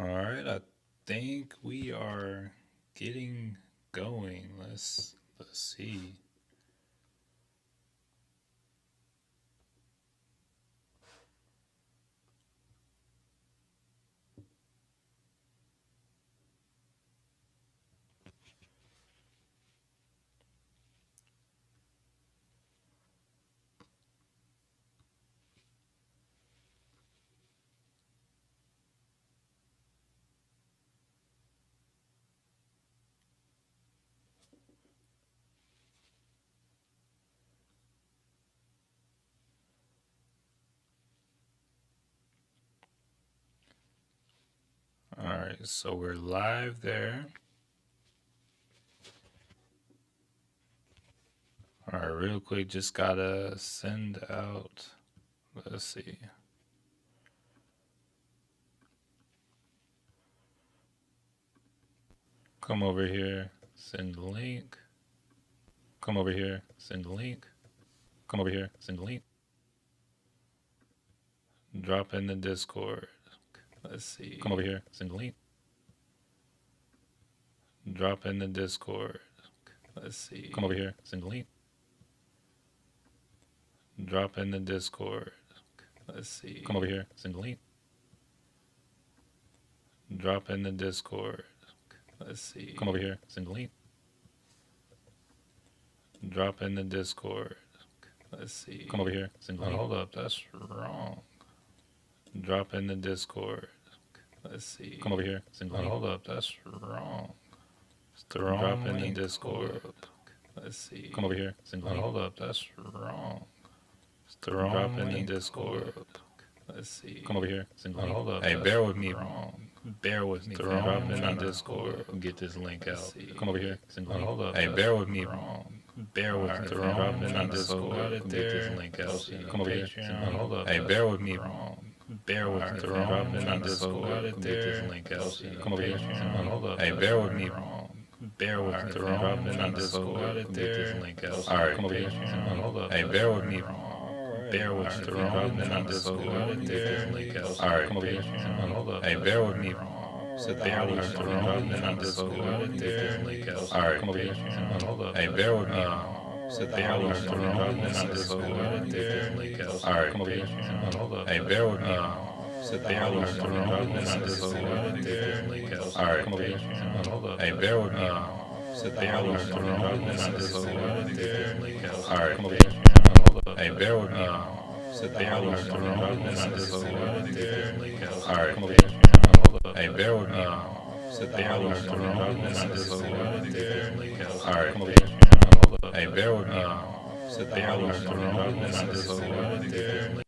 All right, I think we are getting going. Let's see. All right, so we're live there. All right, real quick, just gotta send out. Let's see. Come over here, send the link. Come over here, send the link. Come over here, send the link. Drop in the Discord. Let's see. Come over here, send the link. Drop in the Discord. Let's see. Come over here, send the link. Drop in the Discord. Let's see. Come over here, send the link. Drop in the Discord. Let's see. Come over here, send the link. Drop in the Discord. Let's see. Come over here, send the link. Hold up, that's wrong. Drop in the Discord. Let's see. Come over here, send the link. Hold up, that's wrong. It's the wrong Drop in the Discord. Let's see. Come over here, send the link. Hold up, that's wrong. It's the wrong Drop in the Discord. Let's see. Come over here, send the link. Hold up. Hey, bear with me. Wrong. Bear with me. Drop in the Discord. Get this link out. Come over here, send the link. Hold up. Hey, bear with me. Wrong. Bear with me. Drop in the Discord. Get this link out. Come over here. Hold up. Hey, bear with me. Wrong. Bear with me. Drop in the Discord. Get this link out. Come over here. Hold up. Hey, bear with me. Wrong. Bear with me. Drop in the Discord. Get this link out. All right. Come over here. Hold up. Hey, bear with me. Wrong. Bear with me. Drop in the Discord. Get this link out. All right. Come over here. Hold up. Hey, bear with me. So bear with me. Drop in the Discord. Get this link out. All right. Come over here. Hold up. Hey, bear with me. So bear with me. Drop in the Discord. Get this link out. All right. Come over here. Hold up. Hey, bear with me. So bear with me. Drop in the Discord. Get this link out. All right. Come over here. Hold up. Hey, bear with me. So bear with me. Drop in the Discord. Get this link out. All right. Come over here. Hold up. Hey, bear with me. So bear with me. Drop in the Discord. Get this link out. All right. Come over here. Hold up. Hey, bear with me. So bear with me. Drop in the Discord. Get this link out. All right. Come over here. Hold up. Hey, bear with me. So bear with me. Drop in the Discord. Get this link.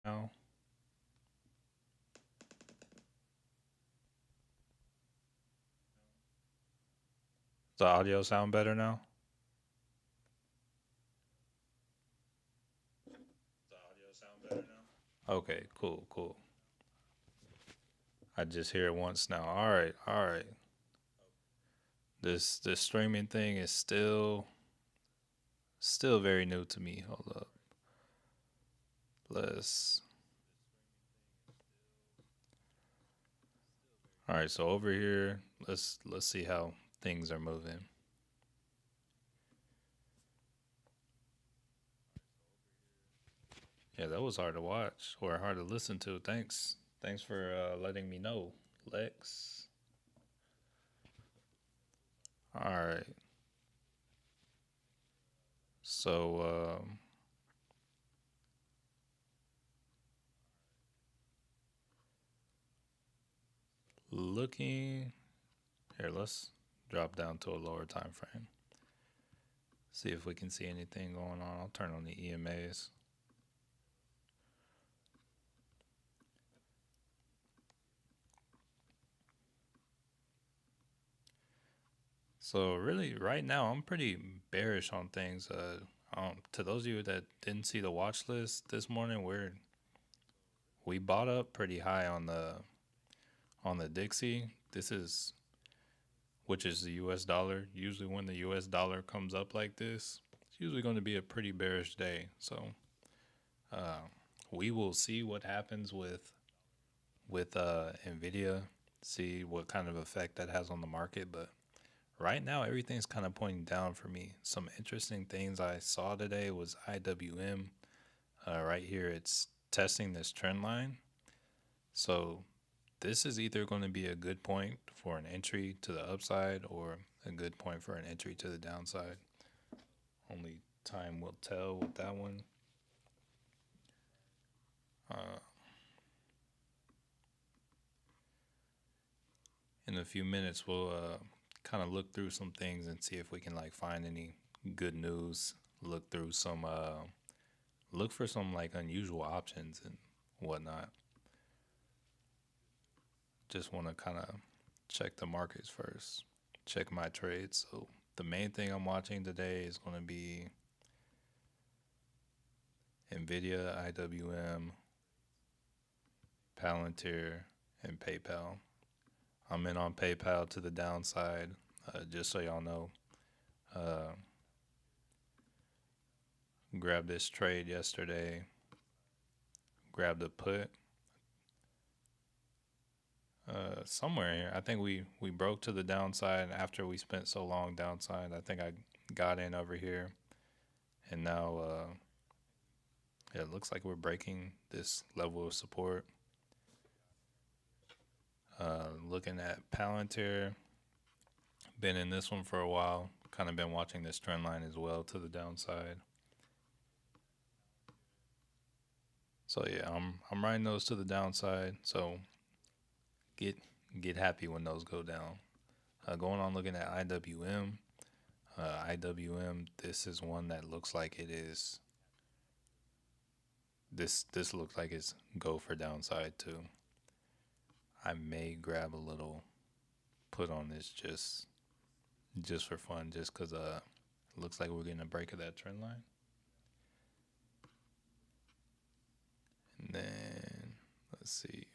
Now, does the audio sound better now? Okay, cool, cool. I just hear it once now. All right, all right. This streaming thing is still very new to me. Hold up. Let's. All right, so over here, let's see how things are moving. Yeah, that was hard to watch or hard to listen to. Thanks for letting me know, Lex. All right. So looking here, let's drop down to a lower time frame. See if we can see anything going on. I'll turn on the EMAs. So really, right now, I'm pretty bearish on things. To those of you that didn't see the watch list this morning, we bought up pretty high on the Dixie. This is which is the U.S. dollar. Usually, when the U.S. dollar comes up like this, it's usually going to be a pretty bearish day. So we will see what happens with Nvidia. See what kind of effect that has on the market, but right now, everything's kind of pointing down for me. Some interesting things I saw today was IWM. Right here, it's testing this trend line. So this is either going to be a good point for an entry to the upside or a good point for an entry to the downside. Only time will tell with that one. In a few minutes, we'll kind of look through some things and see if we can like find any good news. Look through some, look for some like unusual options and whatnot. Just want to kind of check the markets first, check my trades. So the main thing I'm watching today is going to be Nvidia, IWM, Palantir, and PayPal. I'm in on PayPal to the downside, just so y'all know. Grabbed this trade yesterday, grabbed a put somewhere here. I think we broke to the downside after we spent so long downside. I think I got in over here, and now yeah, it looks like we're breaking this level of support. Looking at Palantir, been in this one for a while. Kind of been watching this trend line as well to the downside. So yeah, I'm riding those to the downside. So get happy when those go down. Going on looking at IWM. IWM, this is one that looks like it is. This looks like it's go for downside too. I may grab a little put on this just for fun, just because it looks like we're getting a break of that trend line. And then let's see.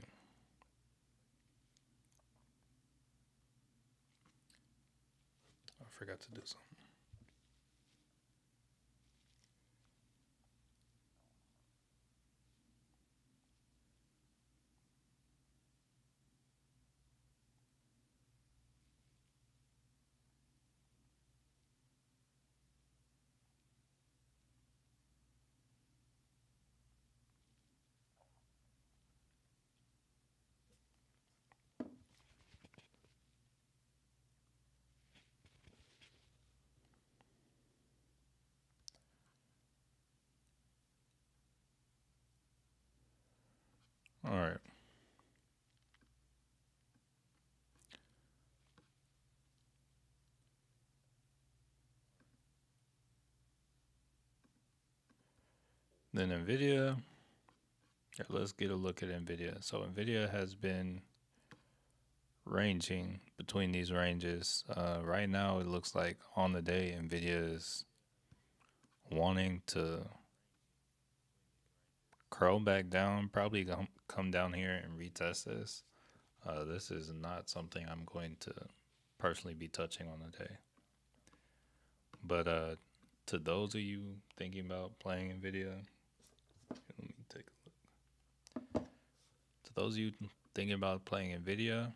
I forgot to do something. All right. Then Nvidia. Yeah, let's get a look at Nvidia. So Nvidia has been ranging between these ranges. Right now, it looks like on the day Nvidia is wanting to curl back down, probably come down here and retest this. This is not something I'm going to personally be touching on the day. But to those of you thinking about playing Nvidia, let me take a look. To those of you thinking about playing Nvidia,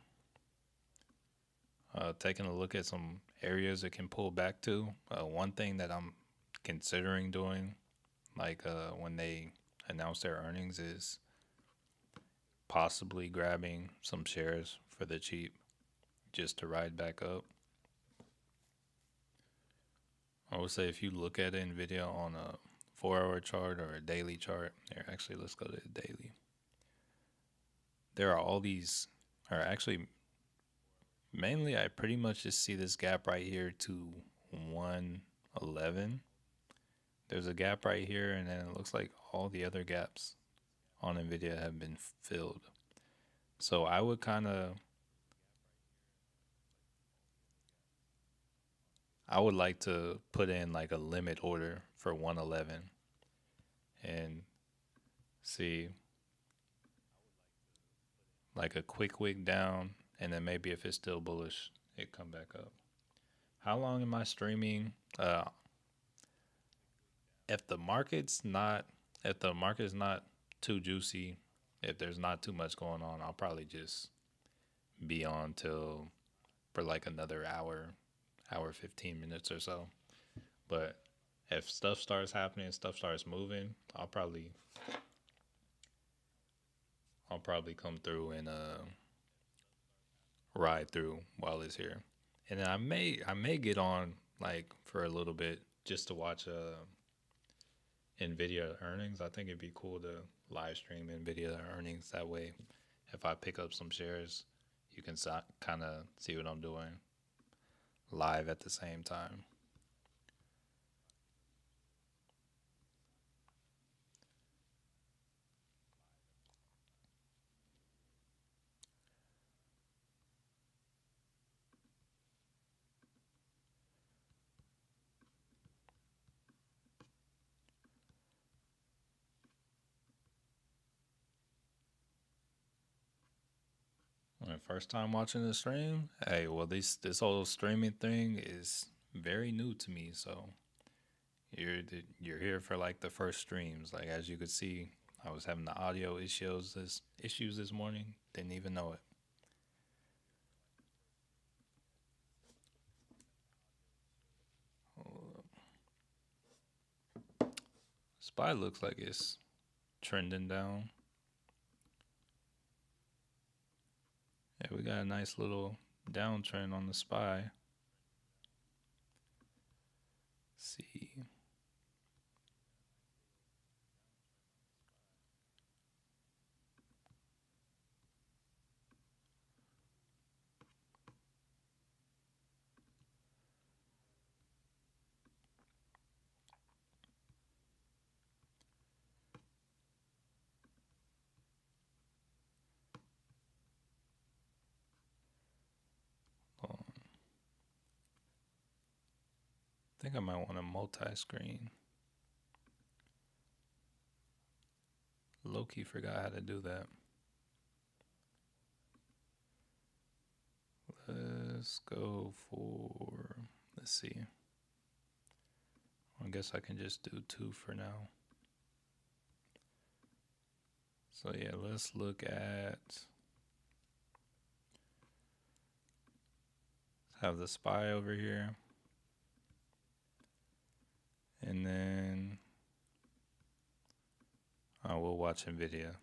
taking a look at some areas it can pull back to. One thing that I'm considering doing, like when they announce their earnings, is possibly grabbing some shares for the cheap just to ride back up. I would say if you look at Nvidia on a 4-hour chart or a daily chart, here, actually, let's go to the daily. There are all these, or actually, mainly I pretty much just see this gap right here to 111. There's a gap right here, and then it looks like all the other gaps on Nvidia have been filled. So I would kind of I would like to put in like a limit order for 111 and see like a quick wick down, and then maybe if it's still bullish, it come back up. How long am I streaming? If the market's not if the market's not too juicy, if there's not too much going on, I'll probably just be on till for like another hour 15 minutes or so. But if stuff starts happening, stuff starts moving, I'll probably come through and ride through while it's here. And then I may get on like for a little bit just to watch Nvidia earnings. I think it'd be cool to live stream Nvidia earnings. That way, if I pick up some shares, you can kind of see what I'm doing live at the same time. My first time watching the stream, hey, well this whole streaming thing is very new to me. So you're here for like the first streams. Like as you could see, I was having the audio issues this morning. Didn't even know it. Spy looks like it's trending down. Yeah, we got a nice little downtrend on the spy. Let's see. I think I might want a multi-screen. Loki forgot how to do that. Let's go for, let's see. I guess I can just do 2 for now. So yeah, let's look at, have the spy over here. And then I will watch Nvidia.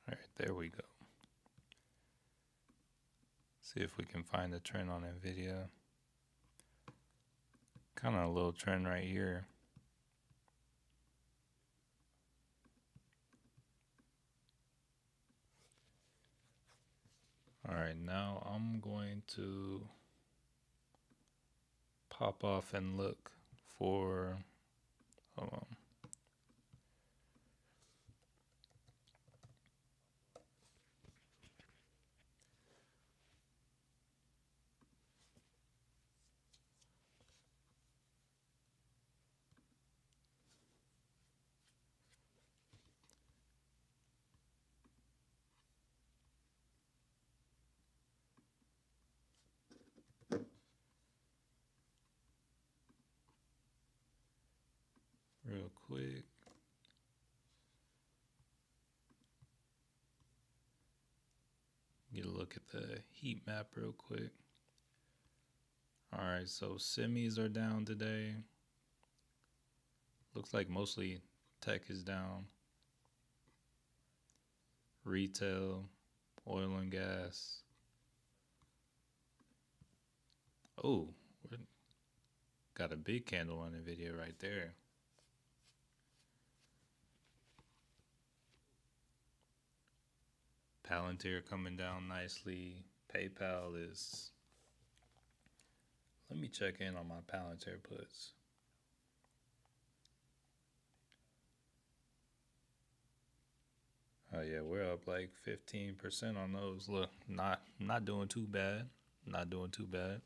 All right, there we go. See if we can find a trend on Nvidia. Kind of a little trend right here. All right, now I'm going to pop off and look for, hold on. Real quick. Get a look at the heat map real quick. All right, so semis are down today. Looks like mostly tech is down. Retail, oil and gas. Oh, got a big candle on Nvidia right there. Palantir coming down nicely. PayPal is, Let me check in on my Palantir puts. Oh yeah, we're up like 15% on those. Look, not doing too bad. Not doing too bad.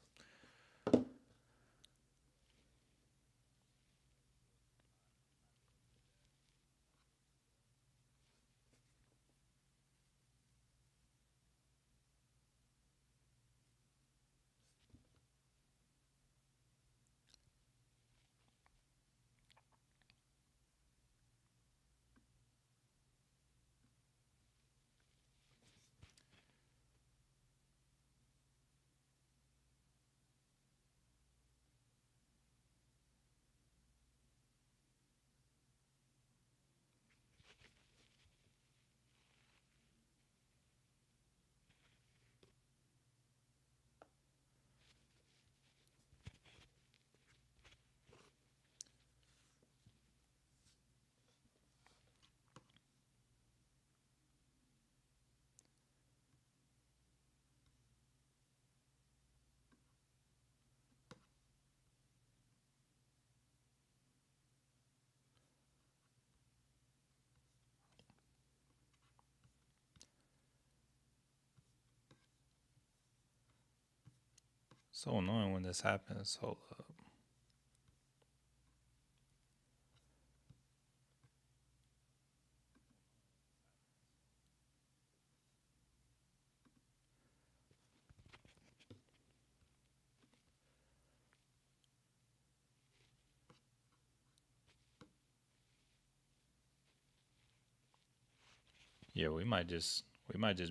So annoying when this happens. Hold up. Yeah, we might just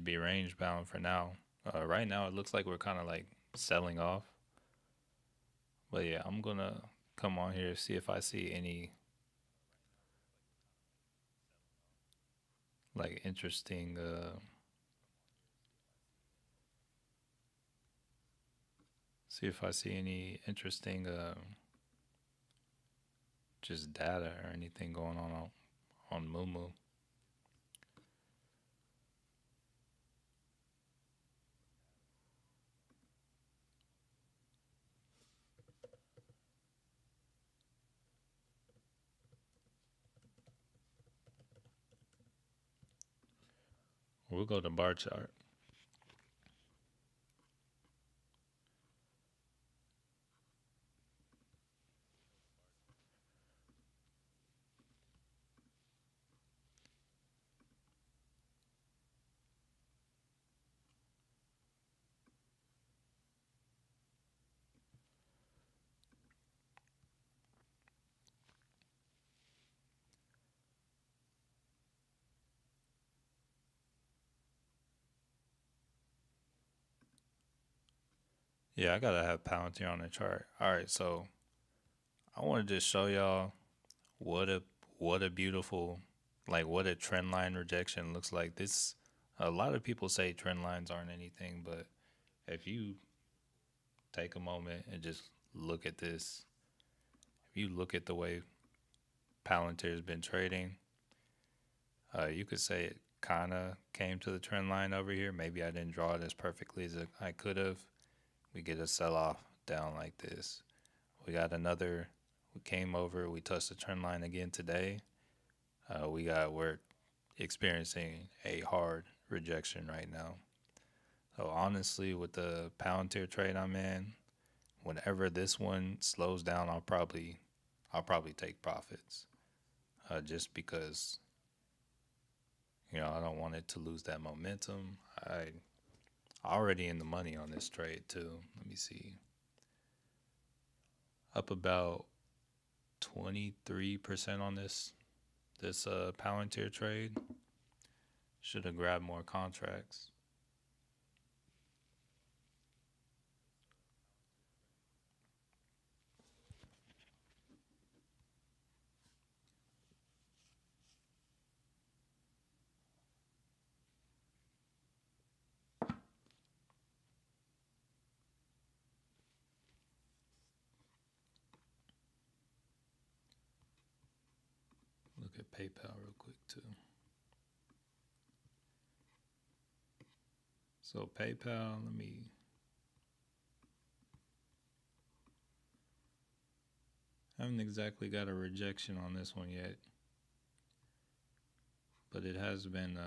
be range bound for now. Right now, it looks like we're kind of like selling off. But yeah, I'm gonna come on here see if I see any like interesting. See if I see any interesting just data or anything going on Moomoo. We'll go to bar chart. Yeah, I gotta have Palantir on the chart. All right, so I want to just show y'all what a what a beautiful like what a trend line rejection looks like. This a lot of people say trend lines aren't anything, but if you take a moment and just look at this, if you look at the way Palantir has been trading, you could say it kind of came to the trend line over here. Maybe I didn't draw it as perfectly as I could have. We get a sell off down like this. We got another. We came over. We touched the trend line again today. We're experiencing a hard rejection right now. So honestly, with the Palantir trade I'm in, whenever this one slows down, I'll probably take profits. Just because I don't want it to lose that momentum. I already in the money on this trade too. Let me see, up about 23% on this Palantir trade. Should have grabbed more contracts. Look at PayPal real quick too. So PayPal, let me. haven't exactly got a rejection on this one yet, but it has been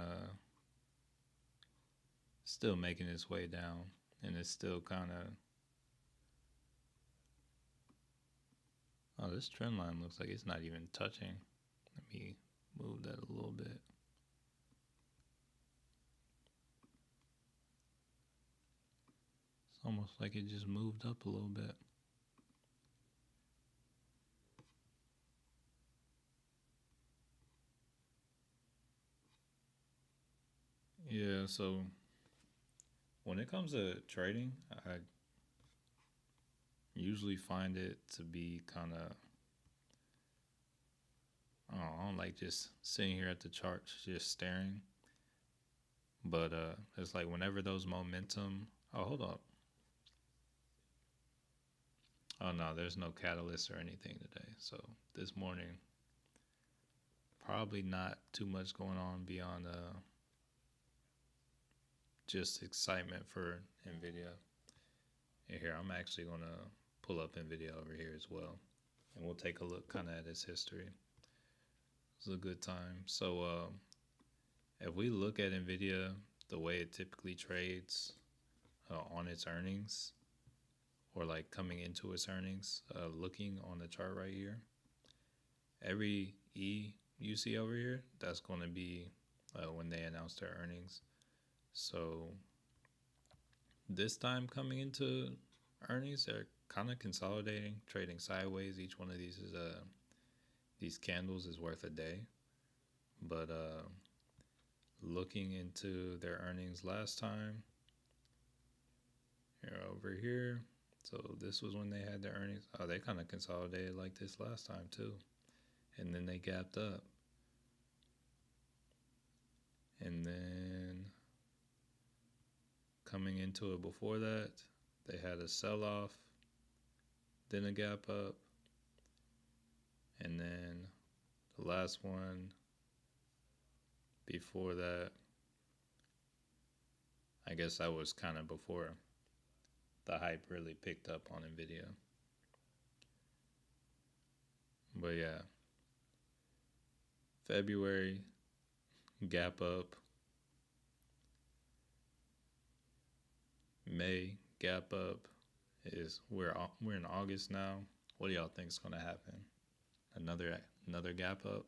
still making its way down, and it's still kind of. Oh, this trend line looks like it's not even touching. Let me move that a little bit. It's almost like it just moved up a little bit. Yeah, so when it comes to trading, I usually find it to be kind of, I don't like just sitting here at the charts just staring. But it's like whenever those momentum. Oh, hold up. Oh no, there's no catalyst or anything today. So this morning, probably not too much going on beyond just excitement for Nvidia. And here, I'm actually gonna pull up Nvidia over here as well, and we'll take a look kind of at its history. It's a good time. So if we look at Nvidia, the way it typically trades on its earnings, or like coming into its earnings, looking on the chart right here, every E you see over here, that's going to be when they announce their earnings. So this time coming into earnings, they're kind of consolidating, trading sideways. Each one of these is these candles is worth a day. But looking into their earnings last time, here over here. So this was when they had their earnings. Oh, they kind of consolidated like this last time too. And then they gapped up. And then coming into it before that, they had a sell-off, then a gap up, and then the last one before that, I guess that was kind of before the hype really picked up on Nvidia. But yeah, February, gap up, May, gap up. Is we're in August now. What do y'all think is gonna happen? Another gap up?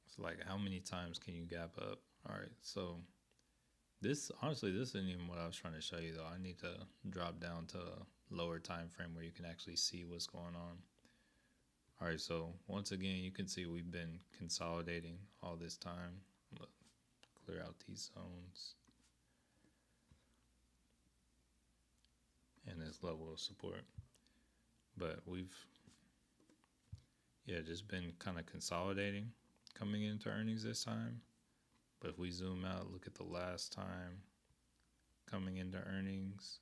It's like, how many times can you gap up? All right, so this honestly, this isn't even what I was trying to show you though. I need to drop down to a lower time frame where you can actually see what's going on. All right, so once again, you can see we've been consolidating all this time. Clear out these zones and this level of support. But we've, just been kind of consolidating coming into earnings this time. But if we zoom out, look at the last time coming into earnings.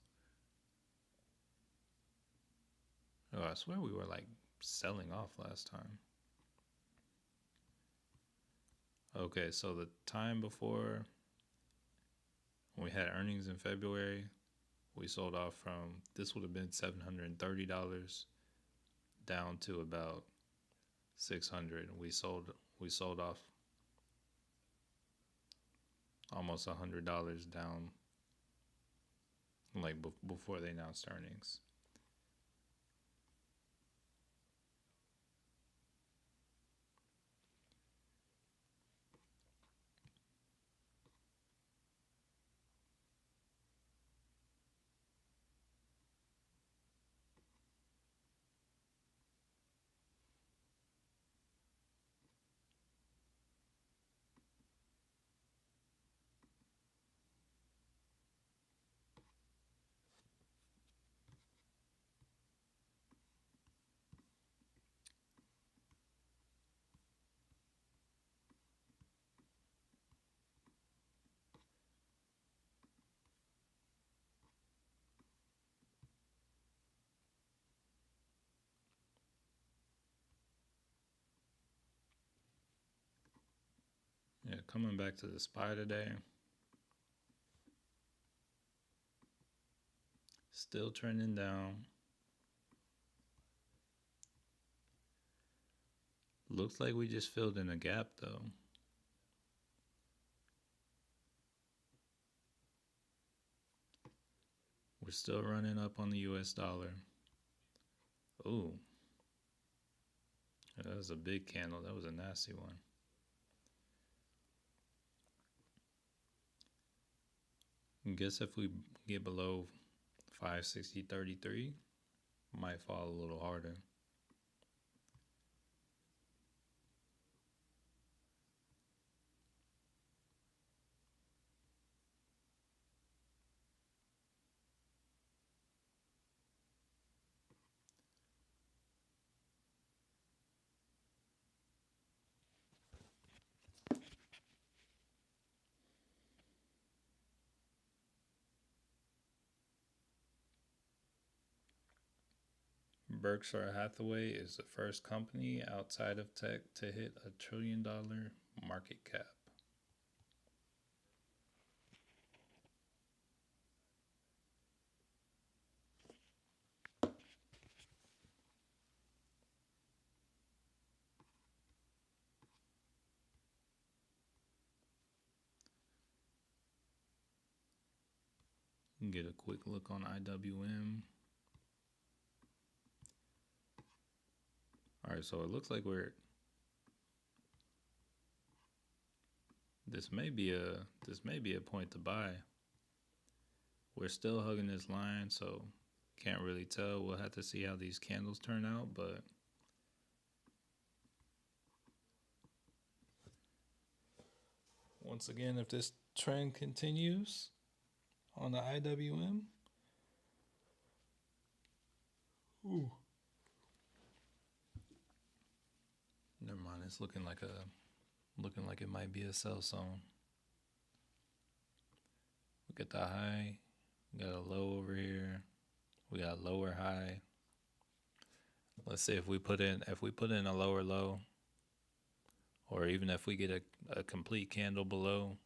Oh, I swear we were like selling off last time. Okay, so the time before when we had earnings in February, we sold off from, this would have been $730 down to about 600. We sold off almost $100 down, like before they announced earnings. Yeah, coming back to the SPY today. Still trending down. Looks like we just filled in a gap though. We're still running up on the US dollar. Ooh. That was a big candle. That was a nasty one. I guess if we get below 560.33, might fall a little harder. Berkshire Hathaway is the first company outside of tech to hit $1 trillion market cap. Get a quick look on IWM. All right, so it looks like this may be a point to buy. We're still hugging this line, so can't really tell. We'll have to see how these candles turn out, but once again, if this trend continues on the IWM, ooh. Never mind, it's looking like it might be a sell zone. We got the high, we got a low over here, we got a lower high. Let's see if we put in a lower low, or even if we get a complete candle below.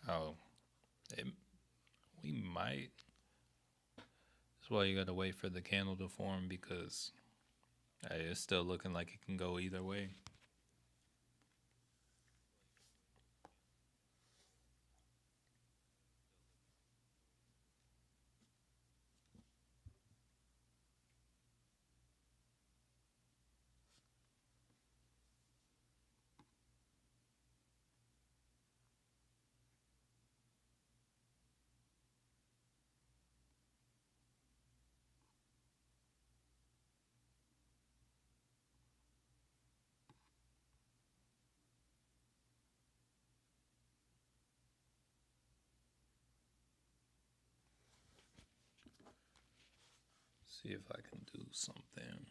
Oh, we might. That's why you gotta wait for the candle to form, because it's still looking like it can go either way. See if I can do something.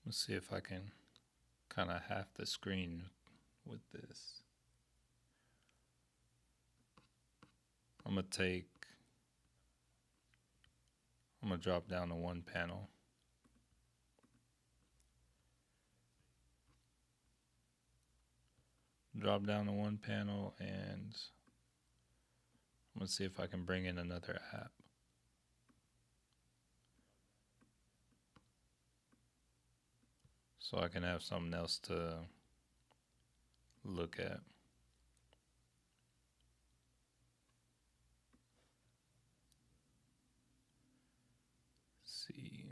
Let's see if I can kind of half the screen with this. I'm gonna drop down to one panel. Drop down to one panel, and I'm gonna see if I can bring in another app. So I can have something else to look at. Let's see.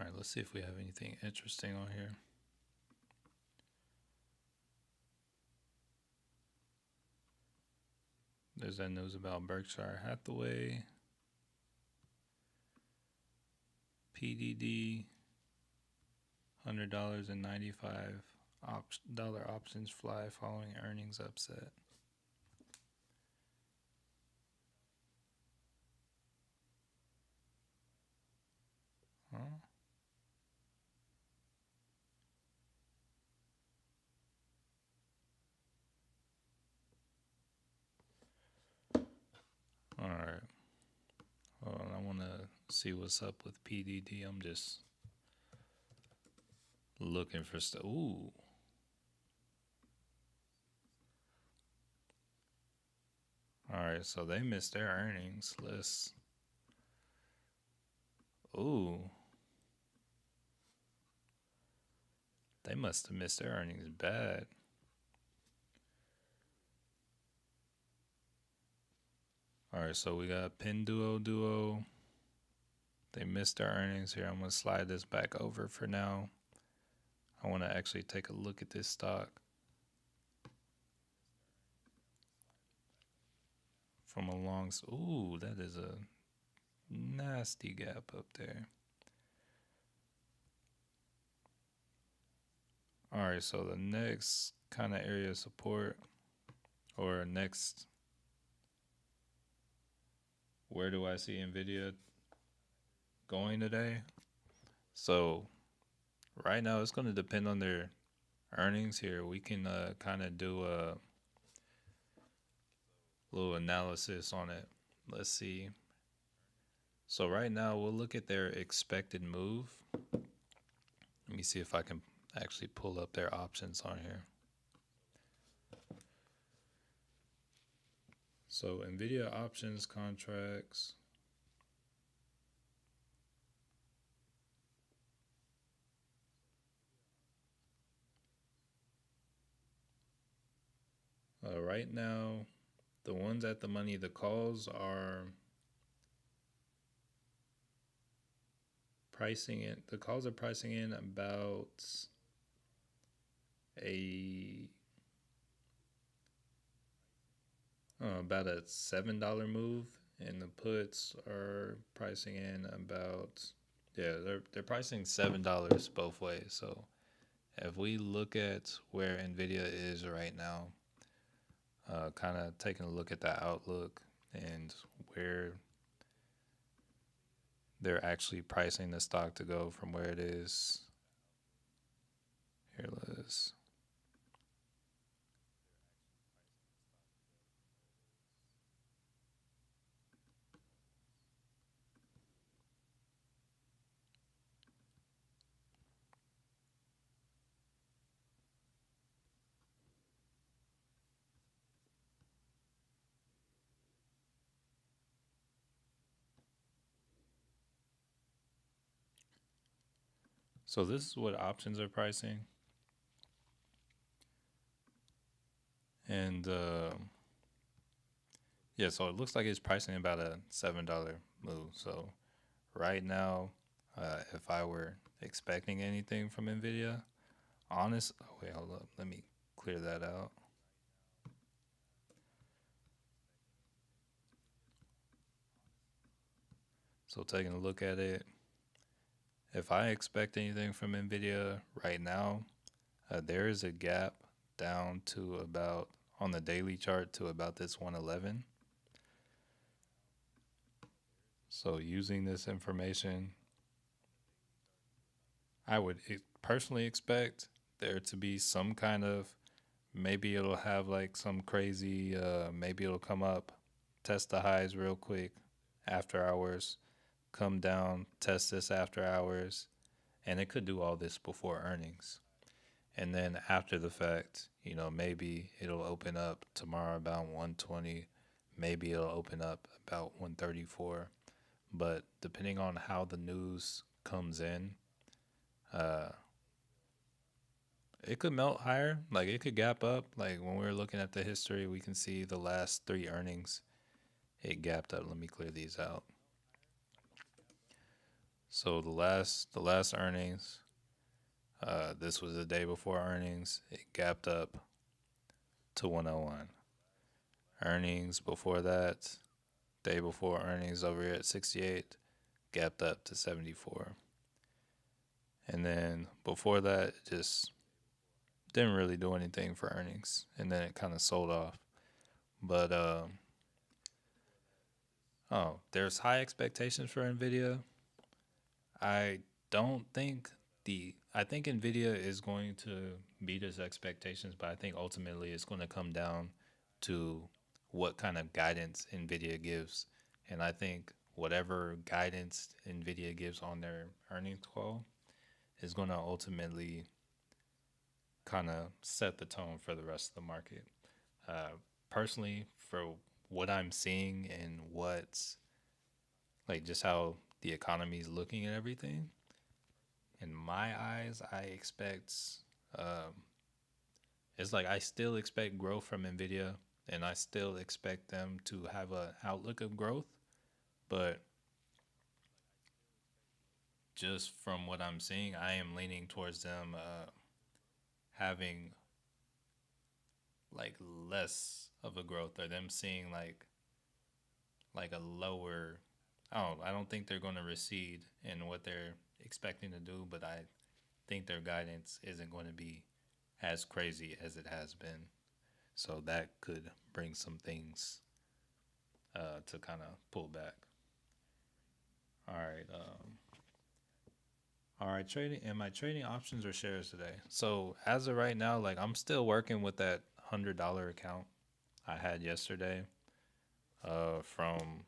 All right, let's see if we have anything interesting on here. There's that news about Berkshire Hathaway, PDD, $100.95 options fly following earnings upset. Huh? All right. Hold on, I want to see what's up with PDD. I'm just looking for stuff. Ooh. All right, so they missed their earnings. Ooh. They must have missed their earnings bad. All right, so we got Pinduoduo. They missed their earnings here. I'm going to slide this back over for now. I want to actually take a look at this stock from a long. Ooh, that is a nasty gap up there. All right, so the next kind of area of support, or next, where do I see Nvidia going today? So right now it's going to depend on their earnings here. We can kind of do a little analysis on it. Let's see. So right now we'll look at their expected move. Let me see if I can actually pull up their options on here. So Nvidia options contracts. Right now, the ones at the money, the calls are pricing in. The calls are pricing in about a $7 move, and the puts are pricing in about they're pricing $7 both ways. So if we look at where Nvidia is right now, kind of taking a look at the outlook and where they're actually pricing the stock to go from where it is. Here, let's. So this is what options are pricing, and yeah, so it looks like it's pricing about a $7 move. So right now, if I were expecting anything from Nvidia, oh wait, hold up, let me clear that out. So taking a look at it, if I expect anything from Nvidia right now, there is a gap down to about, on the daily chart, to about this 111. So using this information, I would personally expect there to be some kind of, maybe it'll have like some crazy, maybe it'll come up, test the highs real quick after hours, come down, test this after hours, and it could do all this before earnings. And then after the fact, maybe it'll open up tomorrow about 120, maybe it'll open up about 134. But depending on how the news comes in, it could melt higher. Like it could gap up. Like when we're looking at the history, we can see the last three earnings, it gapped up. Let me clear these out. So the last earnings, this was the day before earnings. It gapped up to 101. Earnings before that, day before earnings over here at 68, gapped up to 74. And then before that, it just didn't really do anything for earnings. And then it kind of sold off. But, oh, there's high expectations for Nvidia. I don't think I think Nvidia is going to beat its expectations, but I think ultimately it's going to come down to what kind of guidance Nvidia gives. And I think whatever guidance Nvidia gives on their earnings call is going to ultimately kind of set the tone for the rest of the market. Uh, Personally, for what I'm seeing and what's like just how the economy is looking at everything, in my eyes, I expect it's like I still expect growth from Nvidia, and I still expect them to have an outlook of growth. But just from what I'm seeing, I am leaning towards them having like less of a growth, or them seeing like a lower. I don't think they're going to recede in what they're expecting to do, but I think their guidance isn't going to be as crazy as it has been. So that could bring some things to kind of pull back. All right. All right. Trading. Am I trading options or shares today? So as of right now, like I'm still working with that $100 account I had yesterday. From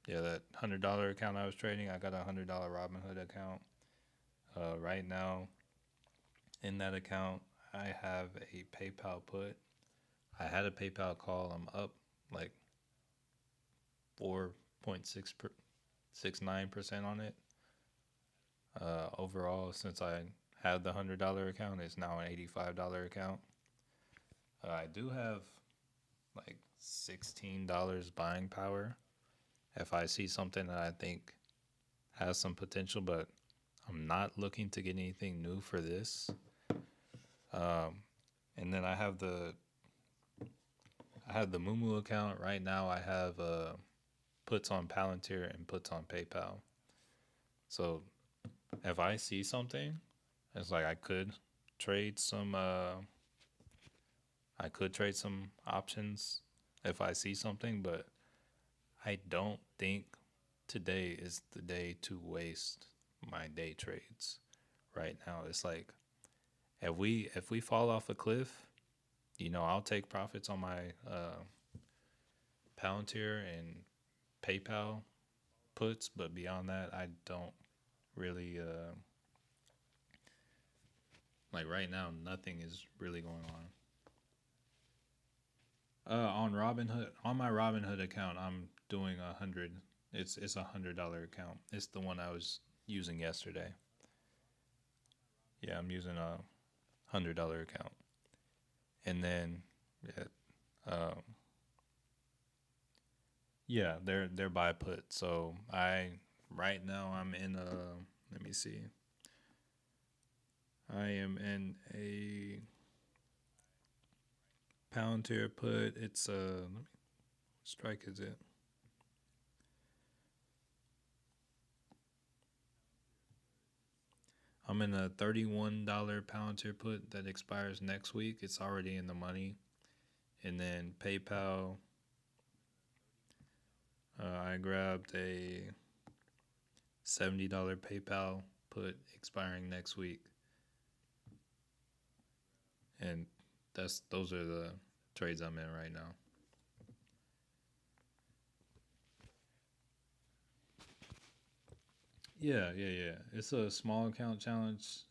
that $100 account I was trading, I got a $100 Robinhood account. Right now, in that account, I have a PayPal put. I had a PayPal call. I'm up like 4.669% on it. Overall, since I had the $100 account, it's now an $85 account. I do have like $16 buying power if I see something that I think has some potential, but I'm not looking to get anything new for this. And then I have the Moomoo account right now. I have puts on Palantir and puts on PayPal. So if I see something, it's like trade some I could trade some options if I see something, but I don't think today is the day to waste my day trades. Right now, it's like if we fall off a cliff, I'll take profits on my Palantir and PayPal puts, but beyond that, I don't really like right now. Nothing is really going on. On Robinhood, on my Robinhood account, I'm doing 100. It's $100 account. It's the one I was using yesterday. Yeah, I'm using a $100 account, and then yeah, yeah, they're buy put. So right now I'm in a let me see. I am in a Palantir put. It's let me, what strike is it? I'm in a $31 Palantir put that expires next week. It's already in the money. And then PayPal, I grabbed a $70 PayPal put expiring next week. And those are the trades I'm in right now. Yeah. It's a small account challenge.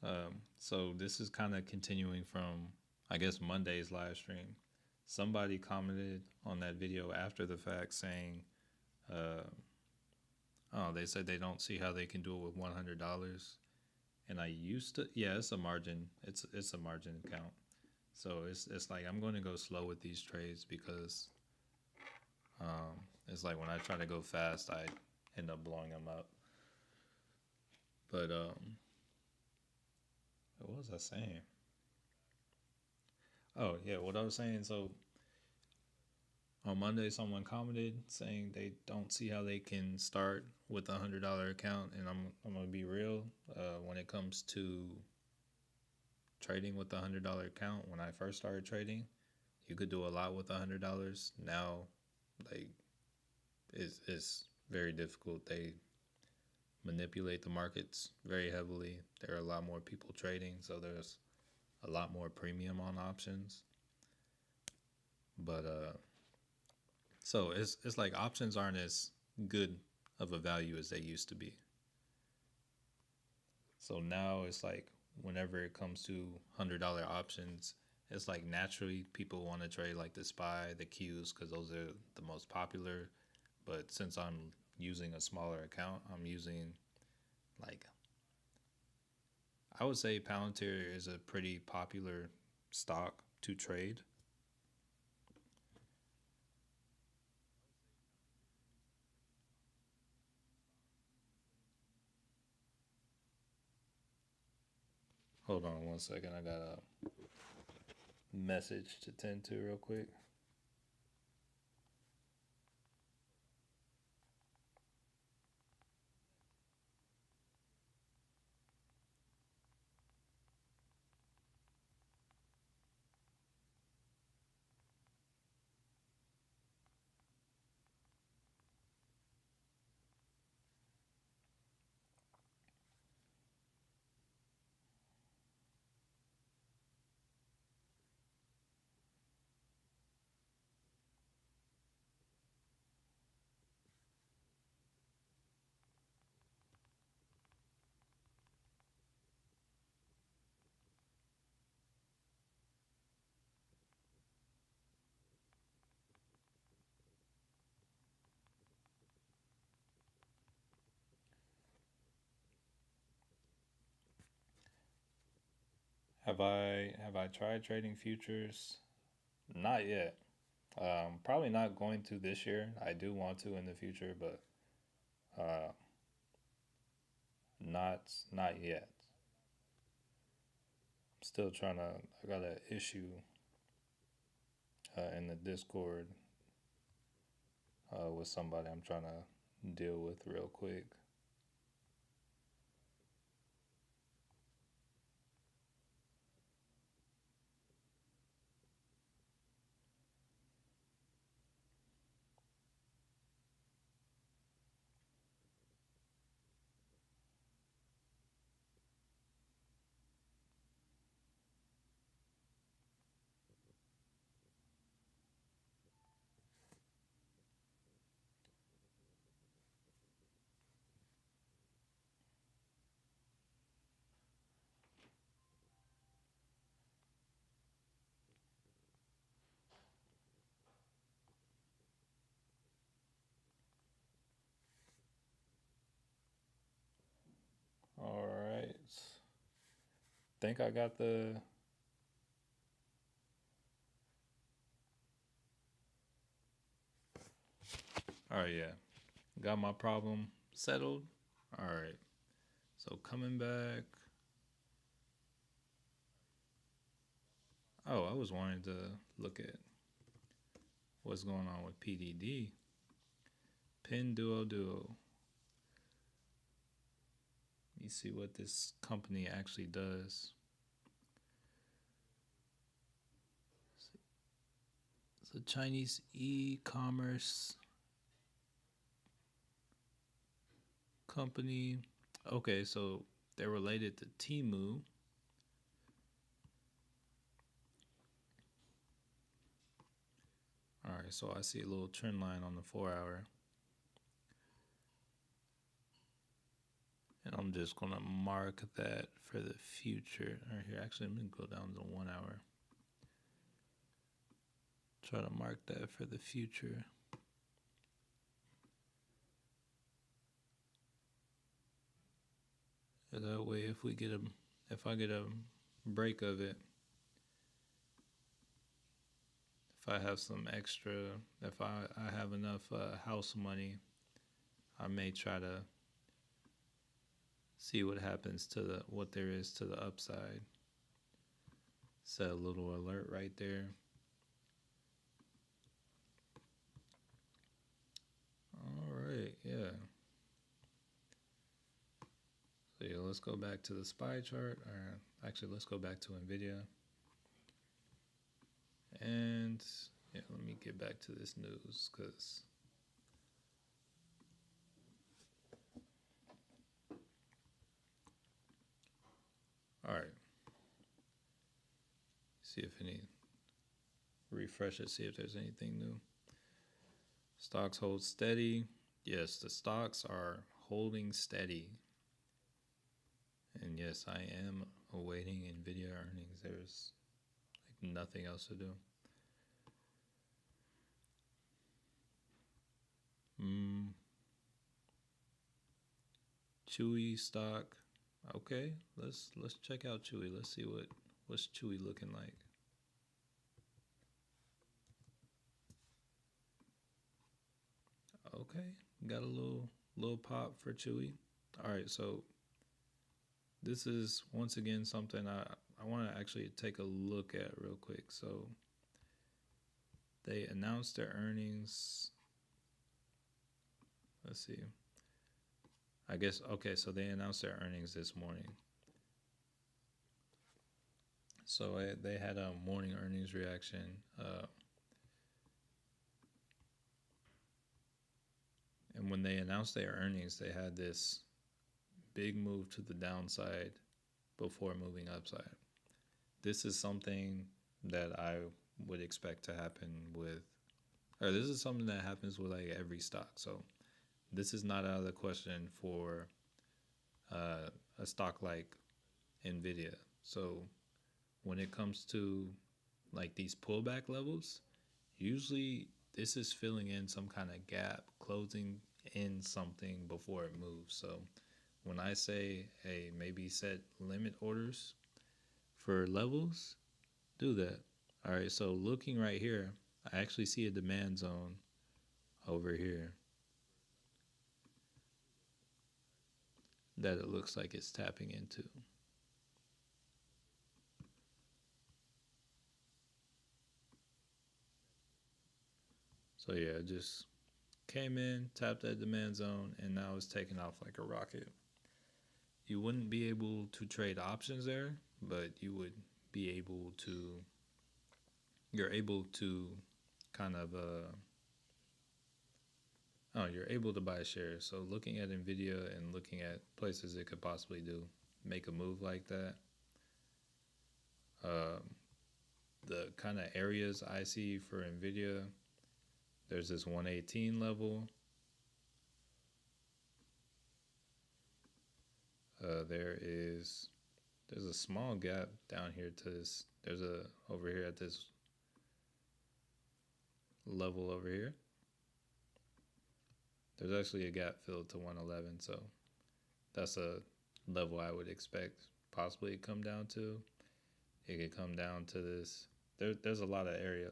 So this is kind of continuing from, I guess, Monday's live stream. Somebody commented on that video after the fact saying, oh, they said they don't see how they can do it with $100. And I used to, yeah, it's a margin. It's a margin account. So it's like I'm going to go slow with these trades because it's like when I try to go fast, I end up blowing them up. But what was I saying? Oh yeah, what I was saying. So on Monday, someone commented saying they don't see how they can start with $100 account, and I'm gonna be real. When it comes to trading with $100 account, when I first started trading, you could do a lot with $100. Now, like it's very difficult. They manipulate the markets very heavily. There are a lot more people trading, so there's a lot more premium on options. But so it's like options aren't as good of a value as they used to be. So now it's like whenever it comes to $100 options, it's like naturally people want to trade like the SPY, the Qs, because those are the most popular. But since I'm using a smaller account, I'm using like I would say Palantir is a pretty popular stock to trade. Hold on one second. I got a message to tend to real quick. Have I tried trading futures? Not yet. Probably not going to this year. I do want to in the future, but uh, not yet. I'm still trying to. I got an issue in the Discord with somebody I'm trying to deal with real quick. All right. Think I got the. All right, yeah. Got my problem settled. All right. So coming back. Oh, I was wanting to look at what's going on with PDD. Pin Duo Duo. Let me see what this company actually does. It's a Chinese e-commerce company. Okay, so they're related to Temu. All right, so I see a little trend line on the 4 hour. And I'm just going to mark that for the future. All right, here, actually, I'm going to go down to 1 hour. Try to mark that for the future. And that way, if I get a break of it, if I have some extra, if I have enough house money, I may try to See what happens to what there is to the upside. Set a little alert right there. All right, yeah. So yeah, let's go back to the SPY chart. Or actually, let's go back to Nvidia. And yeah, let me get back to this news because all right. See if refresh it, see if there's anything new. Stocks hold steady. Yes, the stocks are holding steady. And yes, I am awaiting Nvidia earnings. There's like nothing else to do. Chewy stock. Okay, let's check out Chewy. Let's see what's Chewy looking like. Okay, got a little pop for Chewy. All right, so this is once again something I want to actually take a look at real quick. So they announced their earnings. Let's see. I guess okay, so they announced their earnings this morning. So they had a morning earnings reaction. And when they announced their earnings, they had this big move to the downside before moving upside. This is something that I would expect to happen with, or this is something that happens with like every stock. So this is not out of the question for a stock like Nvidia. So when it comes to like these pullback levels, usually this is filling in some kind of gap, closing in something before it moves. So when I say, hey, maybe set limit orders for levels, do that. All right, so looking right here, I actually see a demand zone over here that it looks like it's tapping into. So yeah, just came in, tapped that demand zone, and now it's taking off like a rocket. You wouldn't be able to trade options there, but you would be able to, you're able to kind of, you're able to buy shares. So looking at Nvidia and looking at places it could possibly make a move like that. The kind of areas I see for Nvidia, there's this 118 level. There's a small gap down here to this. There's a over here at this level over here. There's actually a gap filled to 111, so that's a level I would expect possibly to come down to. It could come down to this. There's a lot of area.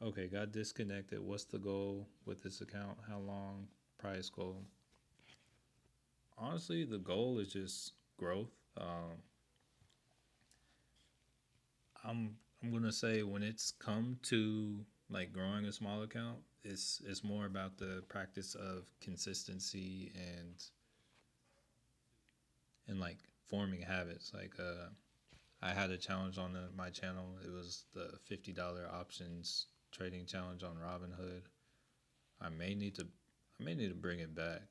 Okay, got disconnected. What's the goal with this account? How long? Price goal? Honestly, the goal is just growth. I'm gonna say when it's come to like growing a small account, it's more about the practice of consistency and like forming habits. Like I had a challenge on my channel. It was the $50 options trading challenge on Robinhood. I may need to bring it back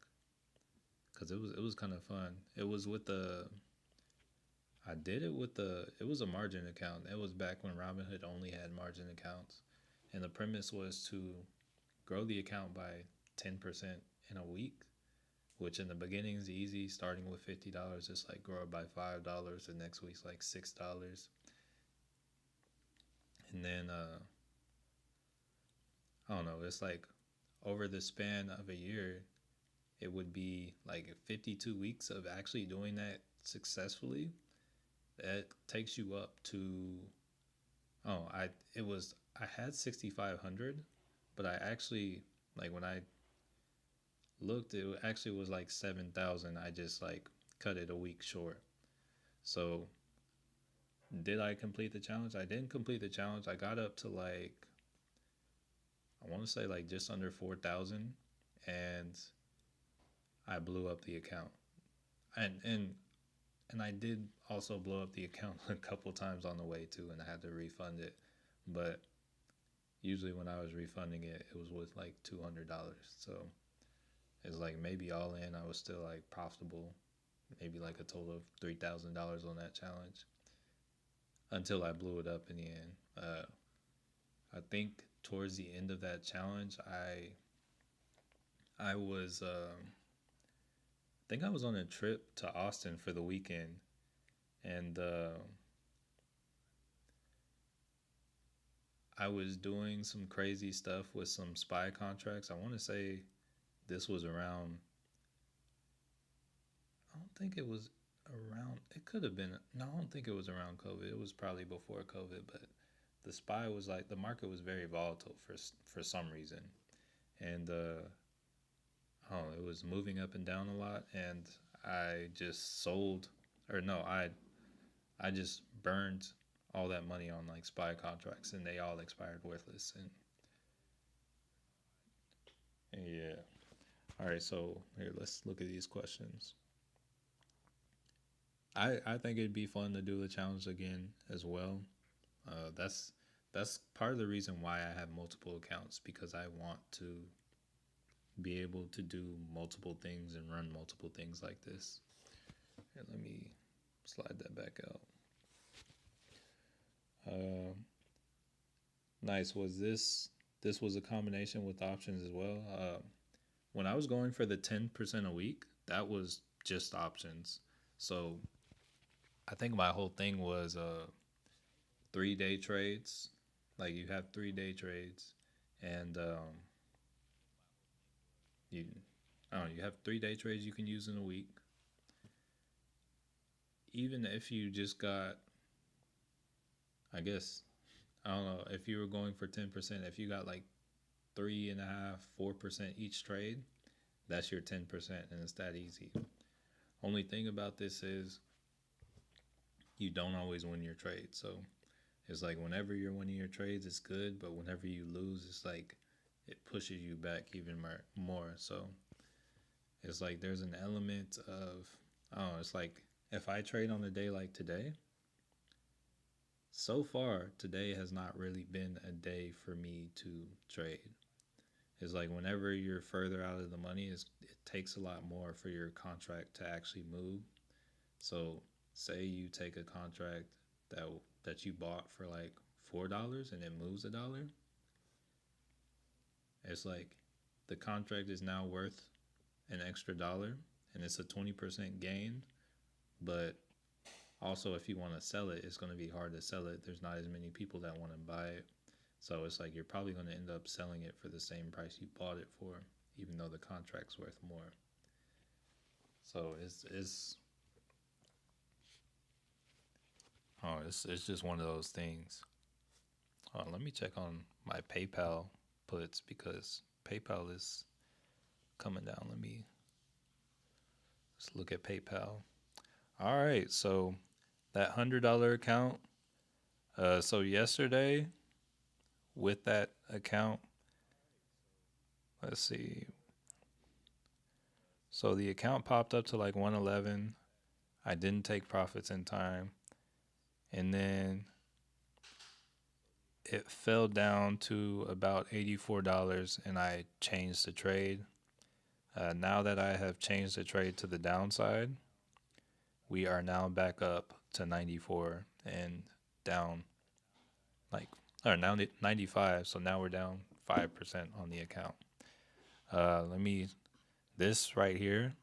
because it was kind of fun. It was with the I did it with it was a margin account. It was back when Robinhood only had margin accounts. And the premise was to grow the account by 10% in a week, which in the beginning is easy, starting with $50. Just like grow it by $5. The next week's like $6. And then, I don't know, it's like over the span of a year, it would be like 52 weeks of actually doing that successfully. That takes you up to I had 6,500, but I actually like when I looked, it actually was like 7,000. I just like cut it a week short. So did I complete the challenge? I didn't complete the challenge. I got up to like, I want to say like just under 4,000, and I blew up the account. And I did also blow up the account a couple times on the way too, and I had to refund it. But usually when I was refunding it, it was with like $200. So it's like maybe all in, I was still like profitable, maybe like a total of $3,000 on that challenge until I blew it up in the end. I think towards the end of that challenge, I was I think I was on a trip to Austin for the weekend, and I was doing some crazy stuff with some spy contracts. I want to say this was around. I don't think it was around. It could have been. No, I don't think it was around COVID. It was probably before COVID. But the spy was like the market was very volatile for some reason, and oh, it was moving up and down a lot, and I just sold, or no, I just burned all that money on like spy contracts, and they all expired worthless. And yeah. All right, so here let's look at these questions. I think it'd be fun to do the challenge again as well. That's part of the reason why I have multiple accounts, because I want to be able to do multiple things and run multiple things like this. Here, let me slide that back out. Nice. This was a combination with options as well? When I was going for the 10% a week, that was just options. So I think my whole thing was 3 day trades. Like you have 3 day trades, and you I don't know, you have 3 day trades you can use in a week. Even if you just got, I guess, I don't know, if you were going for 10%, if you got like 3.5, 4% each trade, that's your 10%, and it's that easy. Only thing about this is you don't always win your trade. So it's like whenever you're winning your trades, it's good, but whenever you lose, it's like it pushes you back even more. So it's like there's an element of, I don't know, it's like if I trade on a day like today, so far today has not really been a day for me to trade. It's like whenever you're further out of the money, it takes a lot more for your contract to actually move. So say you take a contract that you bought for like $4 and it moves $1. It's like the contract is now worth an extra dollar, and it's a 20% gain. But also, if you want to sell it, it's going to be hard to sell it. There's not as many people that want to buy it. So it's like you're probably going to end up selling it for the same price you bought it for, even though the contract's worth more. So it's just one of those things. Let me check on my PayPal puts, because PayPal is coming down. Let's look at PayPal. All right, so that $100 account. So yesterday with that account, let's see. So the account popped up to like 111. I didn't take profits in time, and then it fell down to about $84, and I changed the trade. Now that I have changed the trade to the downside, we are now back up to 94 and down like, or now 95. So now we're down 5% on the account. This right here,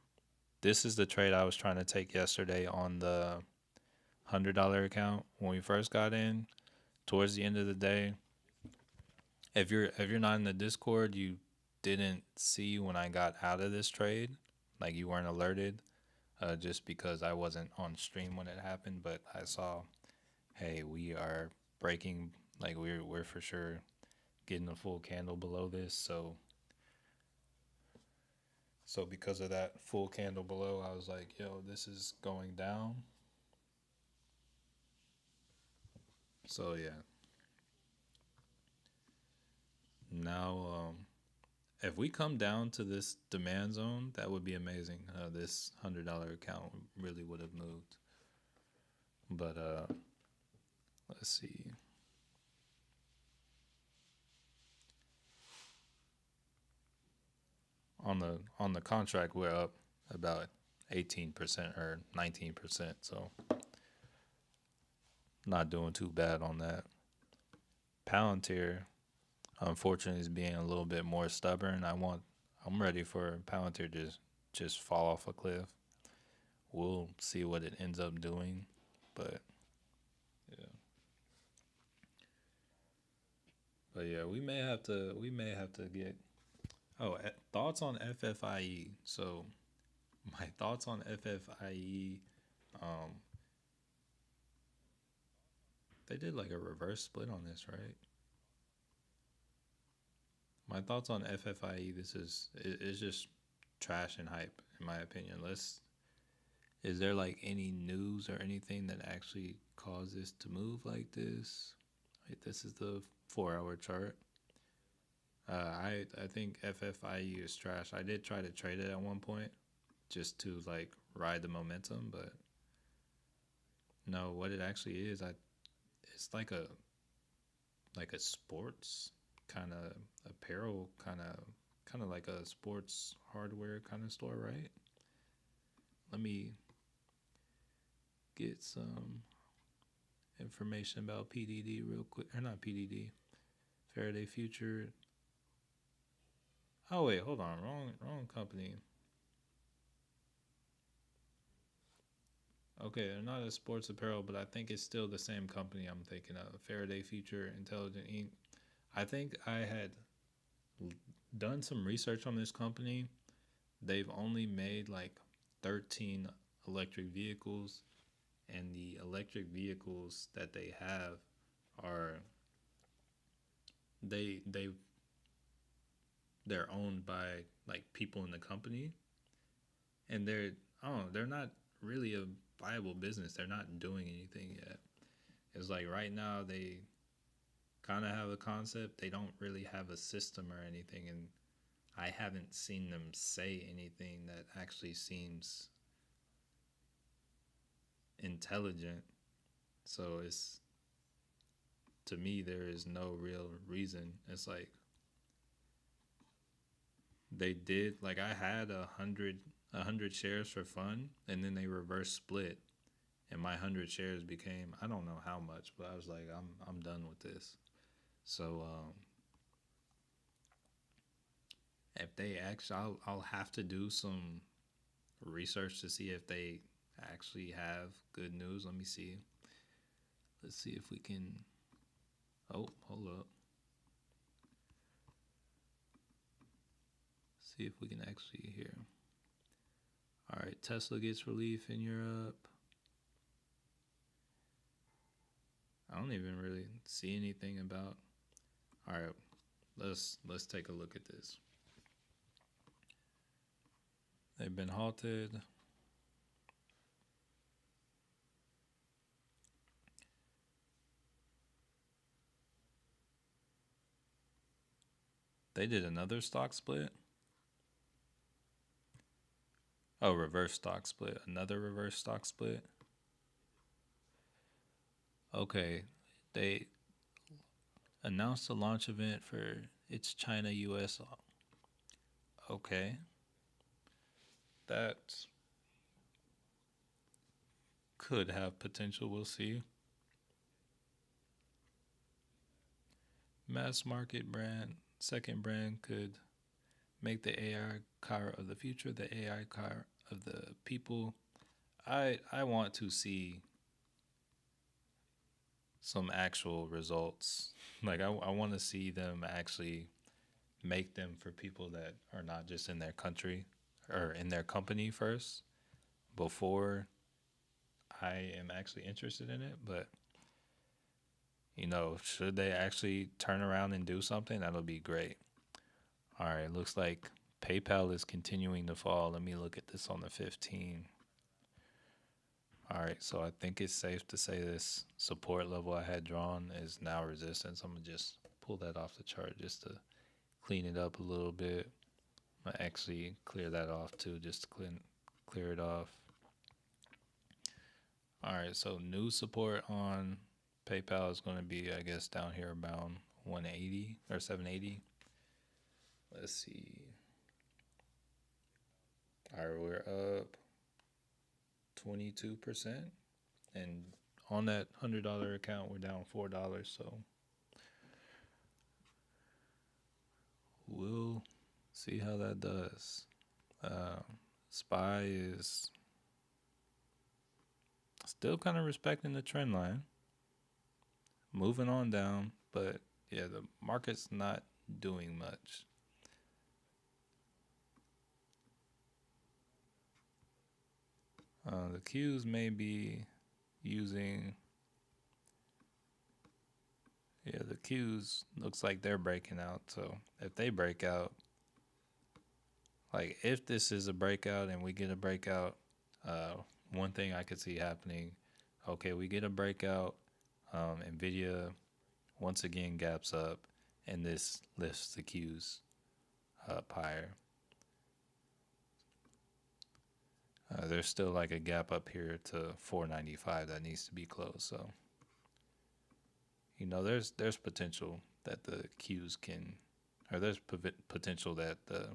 this is the trade I was trying to take yesterday on the $100 account when we first got in. Towards the end of the day, if you're not in the Discord, you didn't see when I got out of this trade, like you weren't alerted, just because I wasn't on stream when it happened. But I saw, hey, we are breaking, like we're for sure getting a full candle below this. So So because of that full candle below, I was like, yo, this is going down. So yeah. Now, if we come down to this demand zone, that would be amazing. This $100 account really would have moved. But let's see. On the contract, we're up about 18% or 19%. So not doing too bad on that. Palantir, unfortunately, is being a little bit more stubborn. I'm ready for Palantir to just fall off a cliff. We'll see what it ends up doing, but yeah. But yeah, we may have to get. Oh, thoughts on FFIE. So my thoughts on FFIE. Um, they did like a reverse split on this, right? My thoughts on FFIE. It's just trash and hype, in my opinion. Is there like any news or anything that actually caused this to move like this? Wait, this is the 4 hour chart. I think FFIE is trash. I did try to trade it at one point just to like ride the momentum, but no, what it actually is, it's like a sports kind of apparel kind of like a sports hardware kind of store, right? Let me get some information about PDD real quick, or not PDD, Faraday Future. Oh wait, hold on, wrong company. Okay, they're not a sports apparel, but I think it's still the same company I'm thinking of. Faraday Future Intelligent Inc. I think I had done some research on this company. They've only made like 13 electric vehicles, and the electric vehicles that they have are they they're owned by like people in the company, and they're not really a viable business. They're not doing anything yet. It's like right now they kind of have a concept. They don't really have a system or anything, and I haven't seen them say anything that actually seems intelligent. So it's to me there is no real reason. It's like they did like I had a hundred shares for fun, and then they reverse split, and my 100 shares became I don't know how much, but I was like I'm done with this. So if they actually, I'll have to do some research to see if they actually have good news. Let me see. Let's see if we can. Oh, hold up. See if we can actually hear. All right, Tesla gets relief in Europe. I don't even really see anything about. All right, let's take a look at this. They've been halted. They did another stock split. Oh, reverse stock split. Another reverse stock split. Okay, they announced a launch event for its China US. Okay, that could have potential. We'll see. Mass market brand, second brand could make the AI car of the future, the AI car of the people. I want to see some actual results. Like I want to see them actually make them for people that are not just in their country or in their company first before I am actually interested in it. But should they actually turn around and do something, that'll be great. All right, looks like PayPal is continuing to fall. Let me look at this on the 15. All right, so I think it's safe to say this support level I had drawn is now resistance. I'm gonna just pull that off the chart just to clean it up a little bit. I'm gonna actually clear that off too, just to clear it off. All right, so new support on PayPal is going to be, I guess, down here around 180 or 780. Let's see. All right, we're up 22%. And on that $100 account, we're down $4. So we'll see how that does. SPY is still kind of respecting the trend line, moving on down, but yeah, the market's not doing much. The Qs may be using, yeah, the Qs looks like they're breaking out. So if they break out, like if this is a breakout and we get a breakout, one thing I could see happening, okay, we get a breakout, Nvidia once again gaps up, and this lifts the Qs up higher. There's still like a gap up here to 495 that needs to be closed. So, you know, there's potential that the Qs can, or there's potential that the,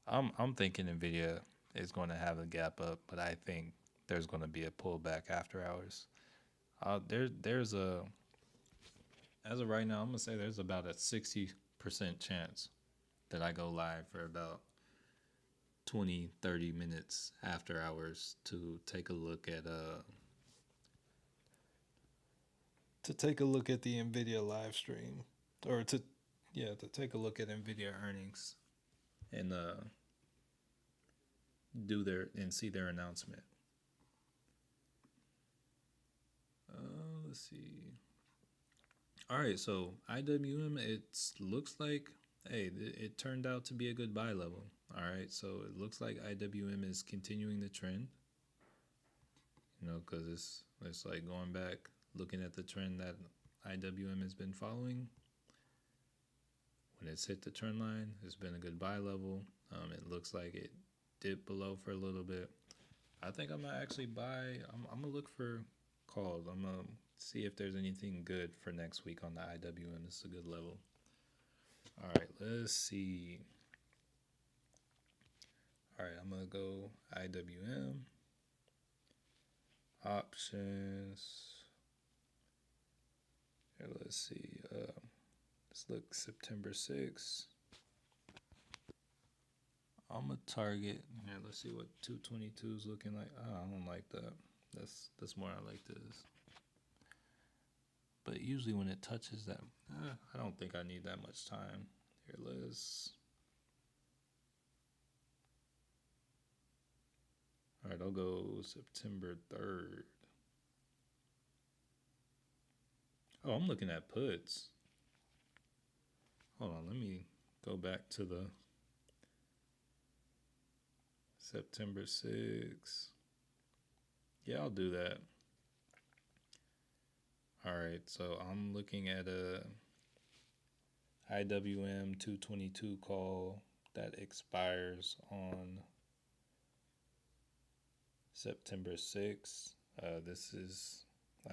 I'm thinking Nvidia is going to have a gap up, but I think there's going to be a pullback after hours. There's a, as of right now, I'm gonna say there's about a 60% chance that I go live for about 20-30 minutes after hours to take a look at the Nvidia live stream, or to take a look at Nvidia earnings and see their announcement. Let's see. All right, so IWM, it looks like, hey, it turned out to be a good buy level. All right, so it looks like IWM is continuing the trend. You know, because it's like going back, looking at the trend that IWM has been following. When it's hit the trend line, it's been a good buy level. It looks like it dipped below for a little bit. I think I'm gonna actually buy. I'm gonna look for calls. I'm gonna see if there's anything good for next week on the IWM. This is a good level. All right, let's see. All right, I'm gonna go IWM options. Here, let's see. Let's look September 6th. I'm a target. Here, let's see what 222 is looking like. Oh, I don't like that. That's more I like this. But usually when it touches that, I don't think I need that much time. Here, let's. All right, I'll go September 3rd. Oh, I'm looking at puts. Hold on, let me go back to the September 6th. Yeah, I'll do that. All right, so I'm looking at a IWM 222 call that expires on September 6th. This is